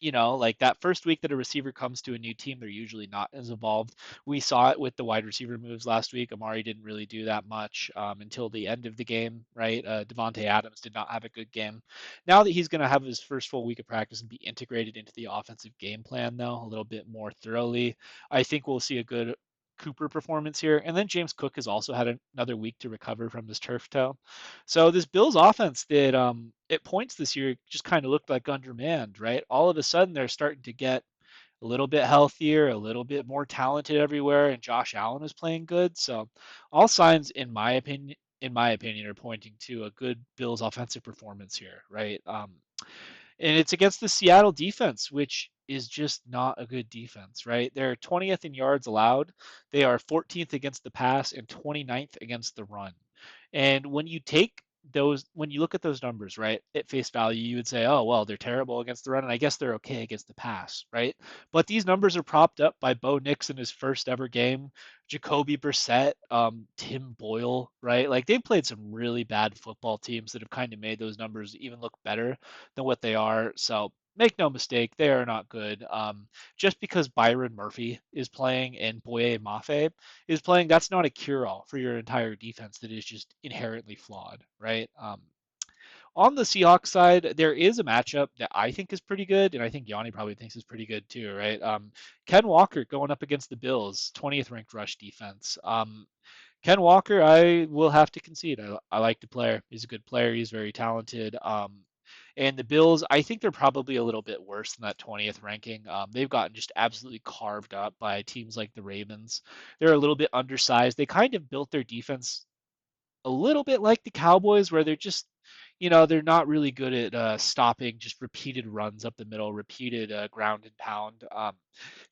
like that first week that a receiver comes to a new team, they're usually not as involved. We saw it with the wide receiver moves last week. Amari didn't really do that much until the end of the game, right? Devontae Adams did not have a good game. Now that he's going to have his first full week of practice and be integrated into the offensive game plan, though, a little bit more thoroughly, I think we'll see a good Cooper performance here. And then James Cook has also had another week to recover from his turf toe. So this Bills offense that at points this year just kind of looked like undermanned, right? All of a sudden they're starting to get a little bit healthier, a little bit more talented everywhere, and Josh Allen is playing good. So all signs, in my opinion, are pointing to a good Bills offensive performance here, right? And it's against the Seattle defense, which is just not a good defense, right? They're 20th in yards allowed. They are 14th against the pass and 29th against the run. And when you look at those numbers, right, at face value, you would say, oh, well, they're terrible against the run, and I guess they're okay against the pass, right? But these numbers are propped up by Bo Nix in his first ever game, Jacoby Brissett, Tim Boyle, right? Like they've played some really bad football teams that have kind of made those numbers even look better than what they are. So make no mistake, they are not good. Just because Byron Murphy is playing and Boye Mafe is playing, that's not a cure-all for your entire defense that is just inherently flawed, right? On the Seahawks side, there is a matchup that I think is pretty good, and I think Yanni probably thinks is pretty good too, right? Ken Walker going up against the Bills, 20th ranked rush defense. Ken Walker, I will have to concede. I like the player. He's a good player. He's very talented. And the Bills, I think they're probably a little bit worse than that 20th ranking. They've gotten just absolutely carved up by teams like the Ravens. They're a little bit undersized. They kind of built their defense a little bit like the Cowboys, where they're just, they're not really good at stopping just repeated runs up the middle, repeated ground and pound.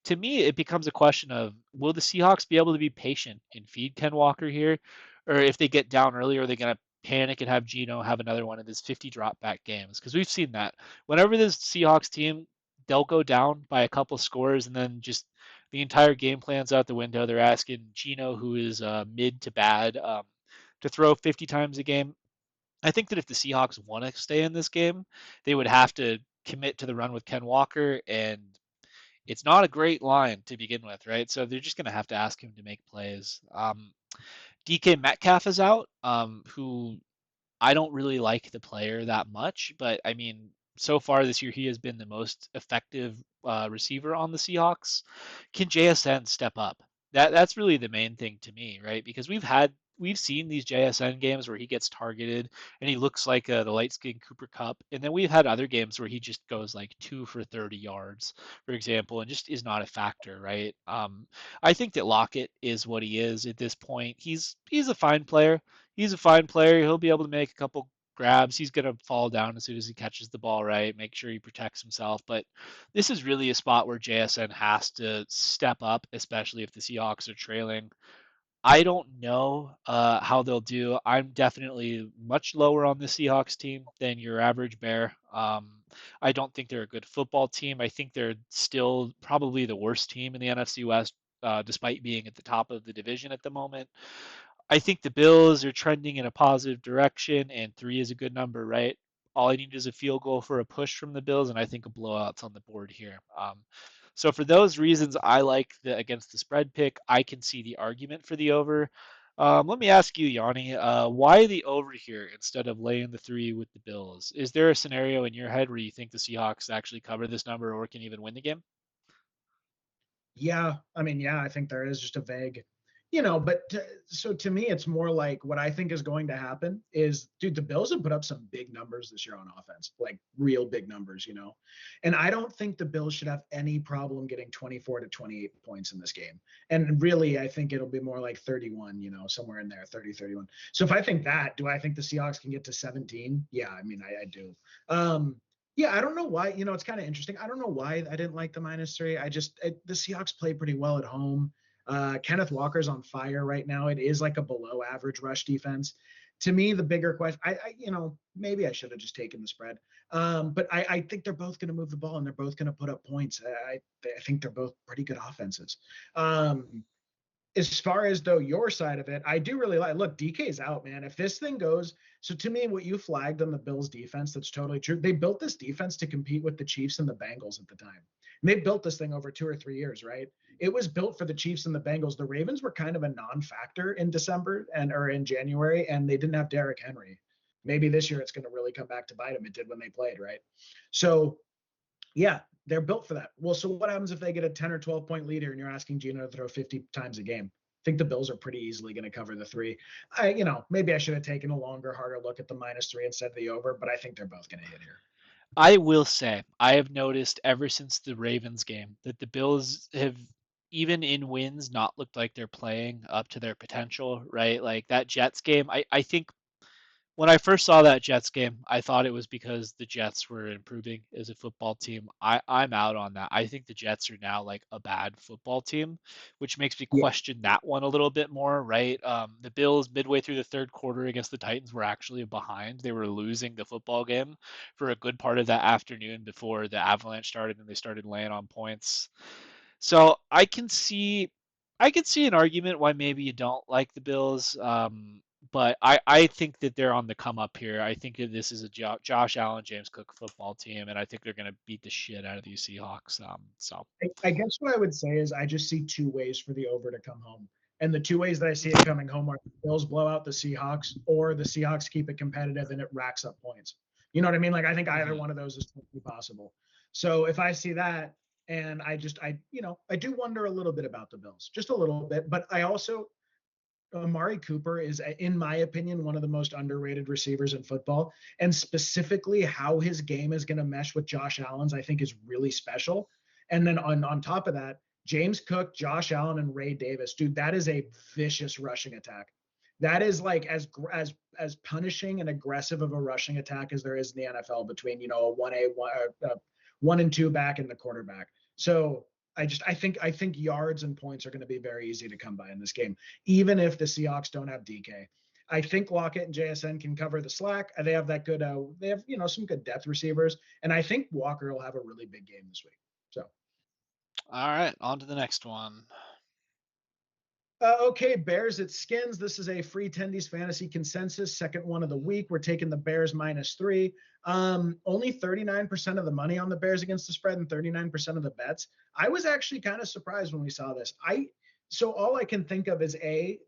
To me, it becomes a question of will the Seahawks be able to be patient and feed Ken Walker here, or if they get down early, are they going to panic and have Geno have another one of his 50 drop back games? Because we've seen that whenever this Seahawks team, they'll go down by a couple scores and then just the entire game plan's out the window. They're asking Geno, who is mid to bad, to throw 50 times a game. I think that if the Seahawks want to stay in this game, they would have to commit to the run with Ken Walker, and it's not a great line to begin with, right? So they're just going to have to ask him to make plays. DK Metcalf is out, who I don't really like the player that much, but I mean, so far this year he has been the most effective receiver on the Seahawks. Can JSN step up? That's really the main thing to me, right? Because we've seen these JSN games where he gets targeted and he looks like the light skinned Cooper Cup, and then we've had other games where he just goes like 2 for 30 yards, for example, and just is not a factor, right? I think that Lockett is what he is at this point. He's a fine player. He's a fine player. He'll be able to make a couple grabs. He's going to fall down as soon as he catches the ball, right? Make sure he protects himself. But this is really a spot where JSN has to step up, especially if the Seahawks are trailing. I don't know how they'll do. I'm definitely much lower on the Seahawks team than your average Bear. I don't think they're a good football team. I think they're still probably the worst team in the NFC West, despite being at the top of the division at the moment. I think the Bills are trending in a positive direction, and 3 is a good number, right? All I need is a field goal for a push from the Bills, and I think a blowout's on the board here. So for those reasons, I like the against the spread pick. I can see the argument for the over. Let me ask you, Yanni, why the over here instead of laying the 3 with the Bills? Is there a scenario in your head where you think the Seahawks actually cover this number or can even win the game? Yeah, I mean, yeah, I think there is just a vague, but so to me, it's more like what I think is going to happen is, dude, the Bills have put up some big numbers this year on offense, like real big numbers. And I don't think the Bills should have any problem getting 24 to 28 points in this game. And really, I think it'll be more like 31, somewhere in there, 30, 31. So if I think that, do I think the Seahawks can get to 17? Yeah, I mean, I do. Yeah, I don't know why. It's kind of interesting. I don't know why I didn't like the -3. The Seahawks play pretty well at home. Kenneth Walker's on fire right now. It is like a below average rush defense. To me, the bigger question, maybe I should have just taken the spread. But I think they're both going to move the ball and they're both going to put up points. I think they're both pretty good offenses. As far as though your side of it, I do really like. Look, DK's out, man. If this thing goes, so to me, what you flagged on the Bills defense, that's totally true. They built this defense to compete with the Chiefs and the Bengals at the time. And they built this thing over 2 or 3 years, right? It was built for the Chiefs and the Bengals. The Ravens were kind of a non-factor in December or in January, and they didn't have Derrick Henry. Maybe this year it's going to really come back to bite them. It did when they played, right? So yeah, they're built for that. Well, so what happens if they get a 10 or 12 point leader and you're asking Gino to throw 50 times a game? I think the Bills are pretty easily going to cover the 3. Maybe I should have taken a longer, harder look at the -3 instead of the over, but I think they're both going to hit here. I will say, I have noticed ever since the Ravens game that the Bills have, even in wins, not looked like they're playing up to their potential, right? Like that Jets game, I think when I first saw that Jets game, I thought it was because the Jets were improving as a football team. I'm out on that. I think the Jets are now like a bad football team, which makes me Yeah. question that one a little bit more, right? The Bills, midway through the third quarter against the Titans, were actually behind. They were losing the football game for a good part of that afternoon before the Avalanche started and they started laying on points. So I can see an argument why maybe you don't like the Bills. But I think that they're on the come up here. I think that this is a Josh Allen, James Cook football team, and I think they're going to beat the shit out of these Seahawks. So I guess what I would say is I just see two ways for the over to come home. And the two ways that I see it coming home are the Bills blow out the Seahawks or the Seahawks keep it competitive and it racks up points. You know what I mean? Like I think either mhm. one of those is totally possible. So if I see that and I do wonder a little bit about the Bills, just a little bit, but I also Amari Cooper is, in my opinion, one of the most underrated receivers in football. And specifically, how his game is going to mesh with Josh Allen's, I think, is really special. And then on top of that, James Cook, Josh Allen, and Ray Davis, dude, that is a vicious rushing attack. That is like as punishing and aggressive of a rushing attack as there is in the NFL between a 1 and 2 back and the quarterback. So I think yards and points are going to be very easy to come by in this game, even if the Seahawks don't have DK. I think Lockett and JSN can cover the slack. They have that good. They have some good depth receivers, and I think Walker will have a really big game this week. So All right, on to the next one. okay, Bears at Skins. This is a free Tendies fantasy consensus, second one of the week. We're taking the Bears -3. Only 39% of the money on the Bears against the spread and 39% of the bets. I was actually kind of surprised when we saw this. So all I can think of is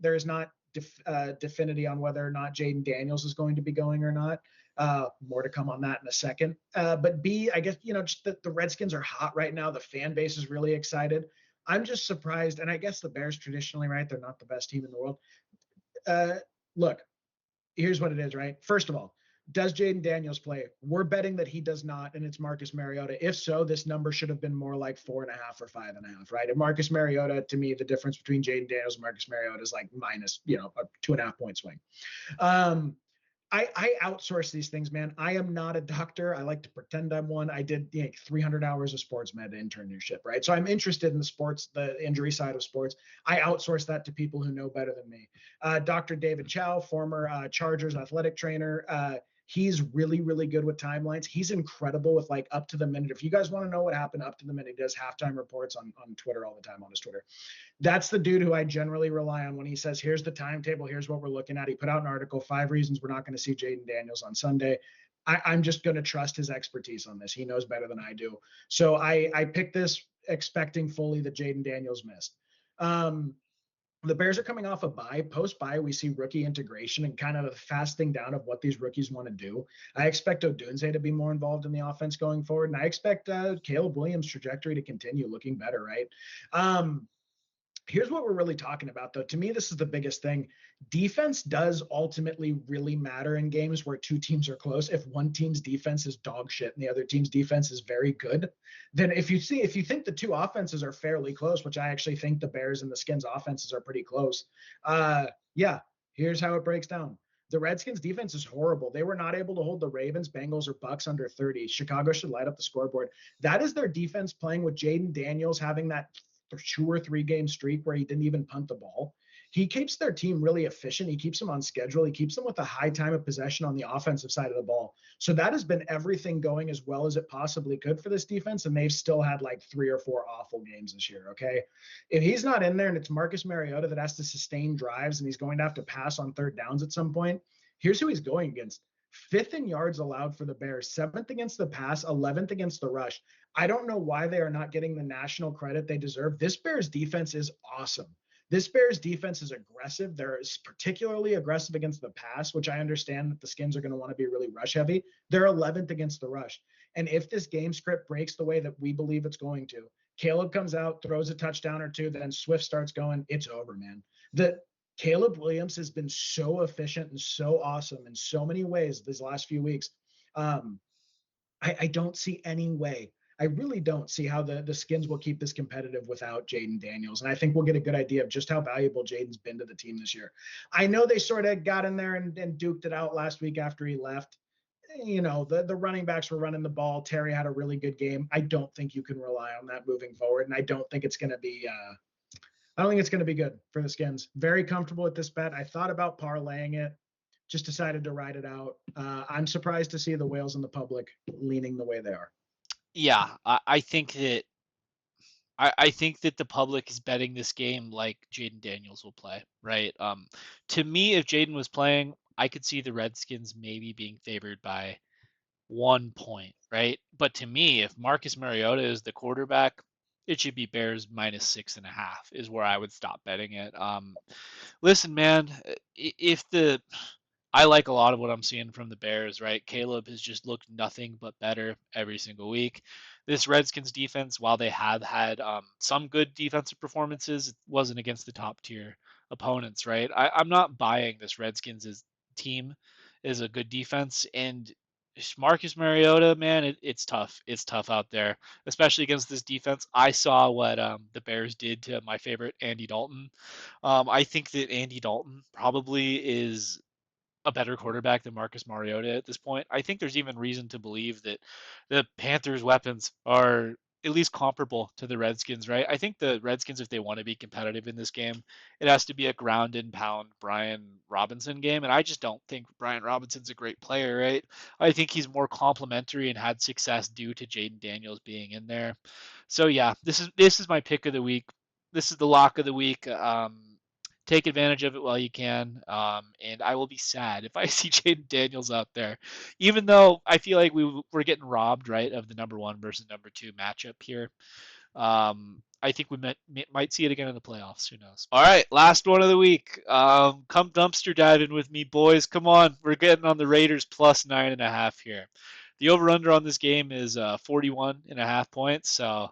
there is not definity on whether or not Jaden Daniels is going to be going or not. More to come on that in a second. But B, I guess just the Redskins are hot right now. The fan base is really excited. I'm just surprised, and I guess the Bears traditionally, right? They're not the best team in the world. Uh, Look, here's what it is, right? First of all, does Jaden Daniels play? We're betting that he does not, and it's Marcus Mariota. If so, this number should have been more like 4.5 or 5.5, right? And Marcus Mariota, to me, the difference between Jaden Daniels and Marcus Mariota is like minus, a 2.5 point swing. Um, I outsource these things, man. I am not a doctor. I like to pretend I'm one. I did 300 hours of sports med internship, right? So I'm interested in the injury side of sports. I outsource that to people who know better than me. Dr. David Chow, former Chargers athletic trainer. He's really, really good with timelines. He's incredible with like up to the minute. If you guys want to know what happened up to the minute, he does halftime reports on Twitter all the time on his Twitter. That's the dude who I generally rely on when he says, here's the timetable, here's what we're looking at. He put out an article, 5 reasons we're not going to see Jaden Daniels on Sunday. I'm just going to trust his expertise on this. He knows better than I do. So I picked this expecting fully that Jaden Daniels missed. The Bears are coming off a bye. Post bye, we see rookie integration and kind of a fasting down of what these rookies want to do. I expect Odunze to be more involved in the offense going forward, and I expect Caleb Williams' trajectory to continue looking better, right? Here's what we're really talking about, though. To me, this is the biggest thing. Defense does ultimately really matter in games where two teams are close. If one team's defense is dog shit and the other team's defense is very good, then if you think the two offenses are fairly close, which I actually think the Bears and the Skins offenses are pretty close, yeah, here's how it breaks down. The Redskins defense is horrible. They were not able to hold the Ravens, Bengals, or Bucks under 30. Chicago should light up the scoreboard. That is their defense playing with Jaden Daniels having that 2 or 3 game streak where he didn't even punt the ball. He keeps their team really efficient. He keeps them on schedule. He keeps them with a high time of possession on the offensive side of the ball. So that has been everything going as well as it possibly could for this defense. And they've still had like 3 or 4 awful games this year. Okay. If he's not in there and it's Marcus Mariota that has to sustain drives and he's going to have to pass on third downs at some point, here's who he's going against. Fifth in yards allowed for the Bears, seventh against the pass, 11th against the rush. I don't know why they are not getting the national credit they deserve. This Bears defense is awesome. This Bears defense is aggressive. They're particularly aggressive against the pass, which I understand that the Skins are going to want to be really rush heavy. They're 11th against the rush. And if this game script breaks the way that we believe it's going to, Caleb comes out, throws a touchdown or two, then Swift starts going, it's over, man. The Caleb Williams has been so efficient and so awesome in so many ways these last few weeks. I don't see any way. I really don't see how the Skins will keep this competitive without Jaden Daniels. And I think we'll get a good idea of just how valuable Jaden's been to the team this year. I know they sort of got in there and duked it out last week after he left. The running backs were running the ball. Terry had a really good game. I don't think you can rely on that moving forward. And I don't think it's going to be I don't think it's going to be good for the Skins. Very comfortable with this bet. I thought about parlaying it, just decided to ride it out. I'm surprised to see the whales in the public leaning the way they are. Yeah, I think that the public is betting this game like Jaden Daniels will play, right? To me, if Jaden was playing, I could see the Redskins maybe being favored by 1 point, right? But to me, if Marcus Mariota is the quarterback, it should be Bears minus 6.5 is where I would stop betting it. Listen, man, if the I like a lot of what I'm seeing from the Bears, right? Caleb has just looked nothing but better every single week. This Redskins defense, while they have had some good defensive performances, it wasn't against the top tier opponents, right? I'm not buying this Redskins' team is a good defense. And Marcus Mariota, man, it's tough. It's tough out there, especially against this defense. I saw what the Bears did to my favorite Andy Dalton. I think that Andy Dalton probably is a better quarterback than Marcus Mariota at this point. I think there's even reason to believe that the Panthers' weapons are at least comparable to the Redskins, right? I think the Redskins, if they want to be competitive in this game, it has to be a ground and pound Brian Robinson game. And I just don't think Brian Robinson's a great player, right? I think he's more complimentary and had success due to Jaden Daniels being in there. So yeah, this is my pick of the week. This is the lock of the week. Take advantage of it while you can. And I will be sad if I see Jaden Daniels out there, even though I feel like we're getting robbed, right, of the number one versus number two matchup here. I think we might see it again in the playoffs. Who knows? All right, last one of the week. Come dumpster diving with me, boys. Come on, we're getting on the Raiders plus 9.5 here. The over/under on this game is 41.5 points. So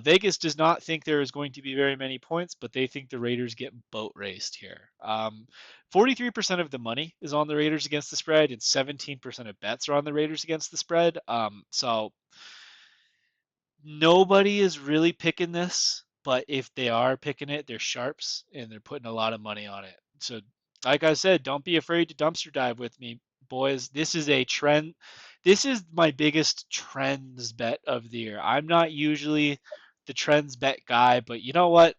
Vegas does not think there is going to be very many points, but they think the Raiders get boat raced here. 43% of the money is on the Raiders against the spread, and 17% of bets are on the Raiders against the spread. So nobody is really picking this, but if they are picking it, they're sharps and they're putting a lot of money on it. So, like I said, don't be afraid to dumpster dive with me, boys. This is a trend. This is my biggest trends bet of the year. I'm not usually the trends bet guy, but you know what?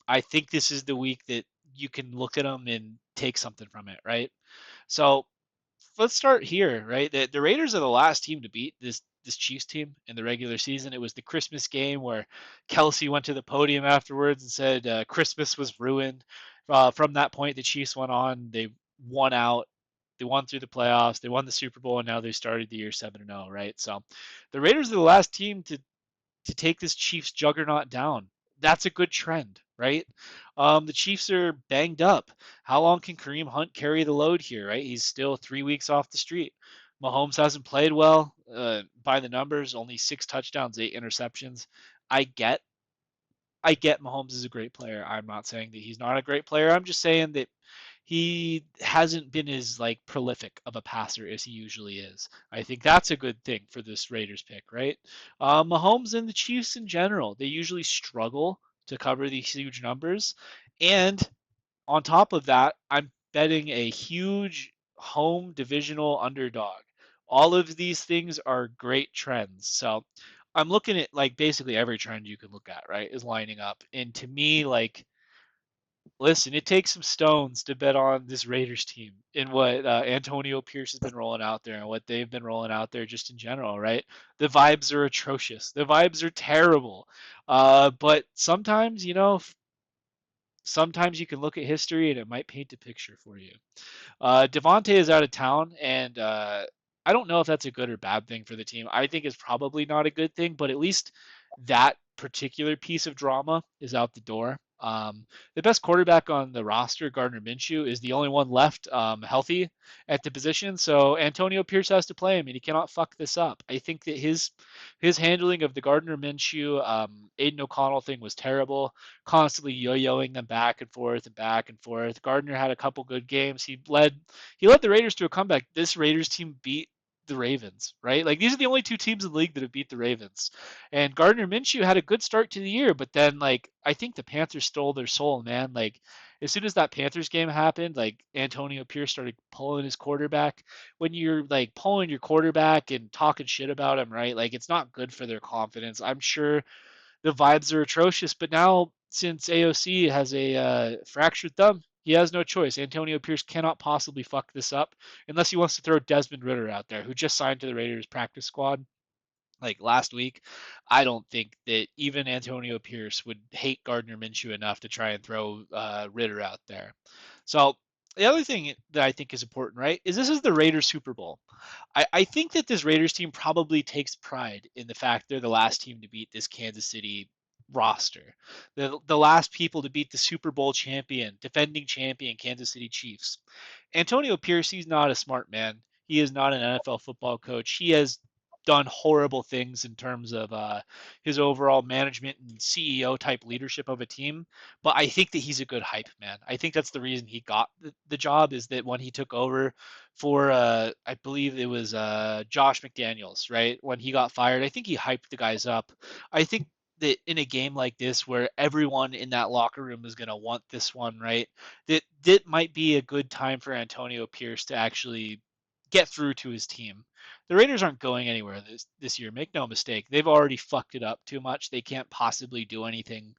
I think this is the week that you can look at them and take something from it, right? So let's start here, right? The Raiders are the last team to beat this Chiefs team in the regular season. It was the Christmas game where Kelsey went to the podium afterwards and said Christmas was ruined. From that point, the Chiefs went on. They won out. They won through the playoffs. They won the Super Bowl, and now they started the year 7-0, right? So the Raiders are the last team to take this Chiefs juggernaut down. That's a good trend, right? The Chiefs are banged up. How long can Kareem Hunt carry the load here, right? He's still 3 weeks off the street. Mahomes hasn't played well by the numbers, only 6 touchdowns, 8 interceptions. I get I get Mahomes is a great player. I'm not saying that he's not a great player. I'm just saying that he hasn't been as like prolific of a passer as he usually is. I think that's a good thing for this Raiders pick, right? Mahomes and the Chiefs in general, they usually struggle to cover these huge numbers, and on top of that, I'm betting a huge home divisional underdog. All of these things are great trends. So I'm looking at like basically every trend you can look at, right, is lining up. And to me, like, listen, it takes some stones to bet on this Raiders team and what Antonio Pierce has been rolling out there and what they've been rolling out there just in general, right? The vibes are atrocious. The vibes are terrible. But sometimes, sometimes you can look at history and it might paint a picture for you. Devontae is out of town, and I don't know if that's a good or bad thing for the team. I think it's probably not a good thing, but at least that particular piece of drama is out the door. The best quarterback on the roster, Gardner Minshew, is the only one left healthy at the position. So Antonio Pierce has to play him, and he cannot fuck this up. I think that his handling of the Gardner Minshew, Aiden O'Connell thing was terrible, constantly yo-yoing them back and forth and back and forth. Gardner had a couple good games. He led the Raiders to a comeback. This Raiders team beat the Ravens, right? Like these are the only two teams in the league that have beat the Ravens. And Gardner Minshew had a good start to the year, but then like I think the Panthers stole their soul, man. Like as soon as that Panthers game happened, like Antonio Pierce started pulling his quarterback. When you're like pulling your quarterback and talking shit about him, right? Like it's not good for their confidence. I'm sure the vibes are atrocious. But now, since AOC has a fractured thumb, he has no choice. Antonio Pierce cannot possibly fuck this up unless he wants to throw Desmond Ritter out there, who just signed to the Raiders practice squad like last week. I don't think that even Antonio Pierce would hate Gardner Minshew enough to try and throw Ritter out there. So the other thing that I think is important, right, is this is the Raiders Super Bowl. I think that this Raiders team probably takes pride in the fact they're the last team to beat this Kansas City roster. The last people to beat the Super Bowl champion, defending champion Kansas City Chiefs. Antonio Pierce, he's not a smart man. He is not an NFL football coach. He has done horrible things in terms of his overall management and CEO type leadership of a team. But I think that he's a good hype man. I think that's the reason he got the job is that when he took over for I believe it was Josh McDaniels, right? When he got fired, I think he hyped the guys up. I think that in a game like this where everyone in that locker room is going to want this one, right? That might be a good time for Antonio Pierce to actually get through to his team. The Raiders aren't going anywhere this year. Make no mistake. They've already fucked it up too much. They can't possibly do anything.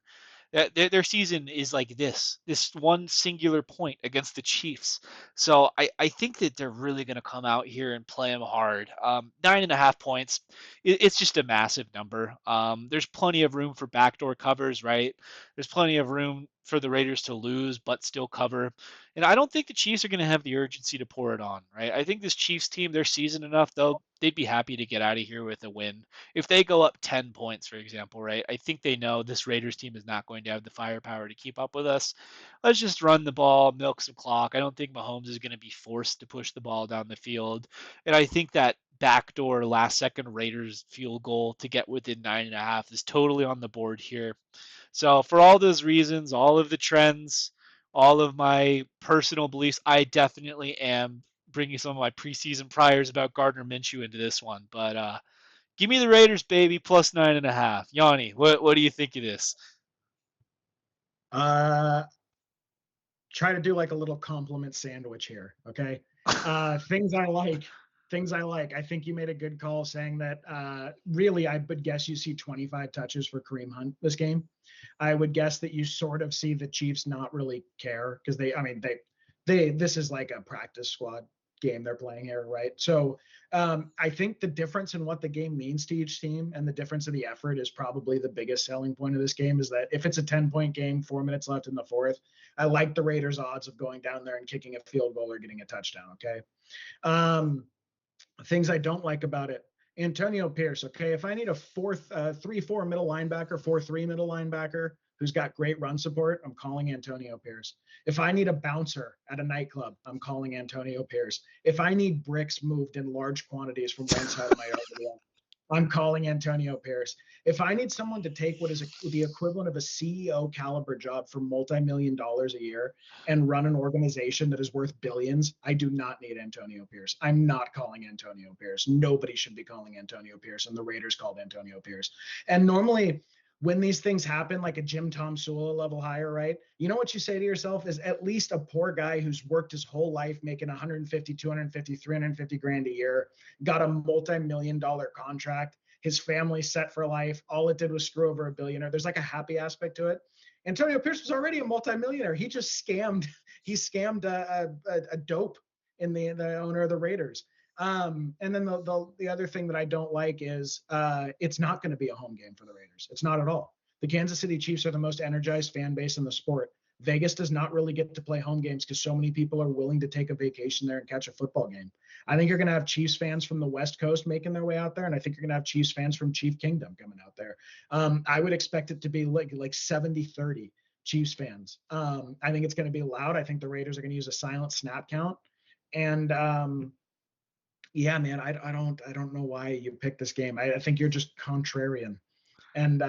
Their season is like this one singular point against the Chiefs. So I think that they're really going to come out here and play them hard. 9.5 points, it's just a massive number. There's plenty of room for backdoor covers, right? There's plenty of room for the Raiders to lose but still cover. And I don't think the Chiefs are going to have the urgency to pour it on, right? I think this Chiefs team, they're seasoned enough, though. They'd be happy to get out of here with a win if they go up 10 points, for example, right? I think they know this Raiders team is not going to have the firepower to keep up with us. Let's just run the ball, milk some clock. I don't think Mahomes is going to be forced to push the ball down the field. And I think that backdoor last second Raiders field goal to get within 9.5 is totally on the board here. So for all those reasons, all of the trends, all of my personal beliefs, I definitely am bringing some of my preseason priors about Gardner Minshew into this one. But give me the Raiders, baby, plus 9.5. Yanni, what do you think of this? Uh, Try to do like a little compliment sandwich here. Okay. Things I like. Things I like. I think you made a good call saying that really, I would guess you see 25 touches for Kareem Hunt this game. I would guess that you sort of see the Chiefs not really care because this is like a practice squad game they're playing here, right? So I think the difference in what the game means to each team and the difference of the effort is probably the biggest selling point of this game is that if it's a 10-point game, 4 minutes left in the fourth, I like the Raiders' odds of going down there and kicking a field goal or getting a touchdown. Okay. Um, Things I don't like about it. Antonio Pierce. Okay. If I need a 3-4 middle linebacker, 4-3 middle linebacker who's got great run support, I'm calling Antonio Pierce. If I need a bouncer at a nightclub, I'm calling Antonio Pierce. If I need bricks moved in large quantities from one side of my yard to the other, I'm calling Antonio Pierce. If I need someone to take what is the equivalent of a CEO caliber job for multi-million dollars a year and run an organization that is worth billions, I do not need Antonio Pierce. I'm not calling Antonio Pierce. Nobody should be calling Antonio Pierce, and the Raiders called Antonio Pierce. And normally, when these things happen, like a Jim Tom Sula level hire, right? You know what you say to yourself is at least a poor guy who's worked his whole life making 150, 250, 350 grand a year, got a multi-million dollar contract. His family set for life. All it did was screw over a billionaire. There's like a happy aspect to it. Antonio Pierce was already a multimillionaire. He just scammed. He scammed a dope in the owner of the Raiders. And then the other thing that I don't like is it's not going to be a home game for the Raiders. It's not at all. The Kansas City Chiefs are the most energized fan base in the sport. Vegas does not really get to play home games because so many people are willing to take a vacation there and catch a football game. I think you're going to have Chiefs fans from the West Coast making their way out there, and I think you're going to have Chiefs fans from Chief Kingdom coming out there. I would expect it to be like 70-30 Chiefs fans. I think it's going to be loud. I think the Raiders are going to use a silent snap count. And yeah, man, I don't know why you picked this game. I think you're just contrarian, and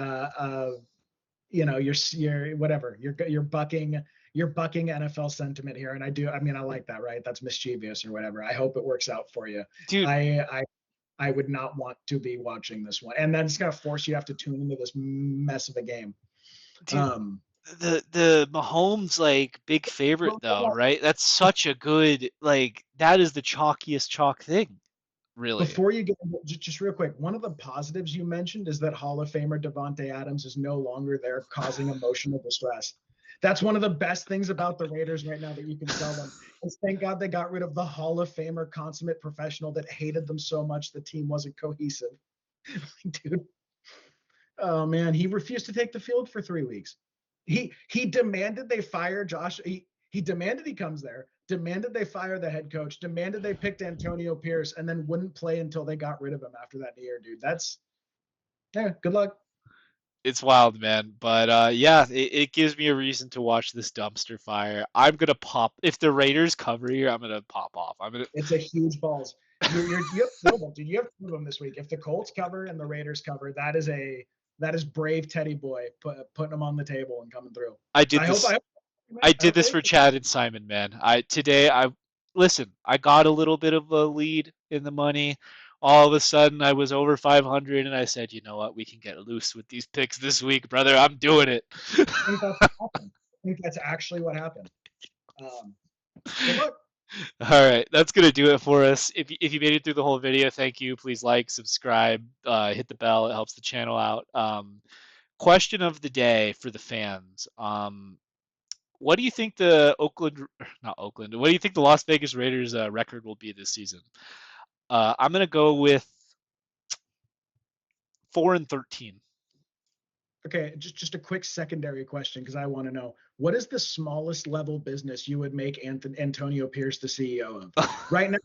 you're whatever. You're bucking you're bucking NFL sentiment here, and I do. I mean, I like that, right? That's mischievous or whatever. I hope it works out for you. dude. I would not want to be watching this one, and then it's gonna force you to have to tune into this mess of a game. Dude, Um, the Mahomes like big favorite well, though, right? That's such a good like that is the chalkiest chalk thing, really. before you get just real quick, one of the positives you mentioned is that Hall of Famer Devonte Adams is no longer there causing emotional distress. That's one of the best things about the Raiders right now that you can tell them. Is thank God they got rid of the Hall of Famer consummate professional that hated them so much the team wasn't cohesive. Dude, oh man, he refused to take the field for 3 weeks. He demanded they fire Josh. He demanded he comes there, demanded they fire the head coach, demanded they picked Antonio Pierce, and then wouldn't play until they got rid of him after that year, dude. That's yeah, good luck. It's wild, man. But yeah, it gives me a reason to watch this dumpster fire. I'm gonna pop if the Raiders cover here. I'm gonna pop off. I'm gonna. It's a huge balls. You have two of them, dude. You have two of them this week. If the Colts cover and the Raiders cover, that is brave Teddy boy putting them on the table and coming through. I did I hope this. I I I did hope this they for Chad and Simon, man. I today I listen. I got a little bit of a lead in the money. All of a sudden, I was over 500, and I said, "You know what? We can get loose with these picks this week, brother. I'm doing it." think that's what happened. I think that's actually what happened. Um, good luck. All right, that's gonna do it for us. If you made it through the whole video, thank you. Please like, subscribe, hit the bell. It helps the channel out. Question of the day for the fans. What do you think the not Oakland, what do you think the Las Vegas Raiders record will be this season? I'm gonna go with 4-13. Okay, just a quick secondary question because I want to know what is the smallest level business you would make Antonio Pierce the CEO of? Right now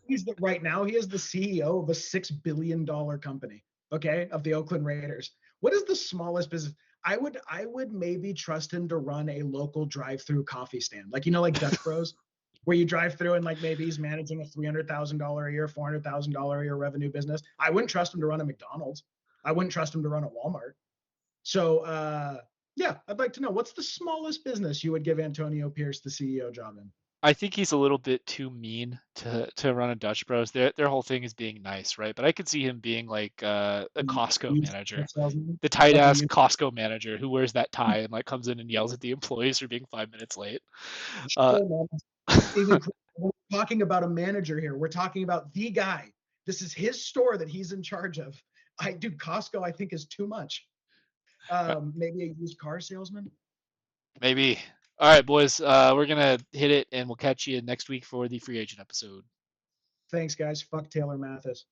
he is the CEO of a $6 billion company. Okay, of the Oakland Raiders. What is the smallest business? I would maybe trust him to run a local drive-through coffee stand, like like Dutch Bros, where you drive through and like maybe he's managing a $300,000 a year, $400,000 a year revenue business. I wouldn't trust him to run a McDonald's. I wouldn't trust him to run a Walmart. So, yeah, I'd like to know what's the smallest business you would give Antonio Pierce the CEO job in? I think he's a little bit too mean to run a Dutch Bros. Their whole thing is being nice, right? But I could see him being like a Costco Used manager, salesman, the tight like a ass used Costco manager who wears that tie and like comes in and yells at the employees for being 5 minutes late. Uh, man. Even we're talking about a manager here. We're talking about the guy. This is his store that he's in charge of. I do Costco. I think is too much. Maybe a used car salesman. Maybe. All right, boys. We're gonna hit it, and we'll catch you next week for the free agent episode. Thanks, guys. Fuck Taylor Mathis.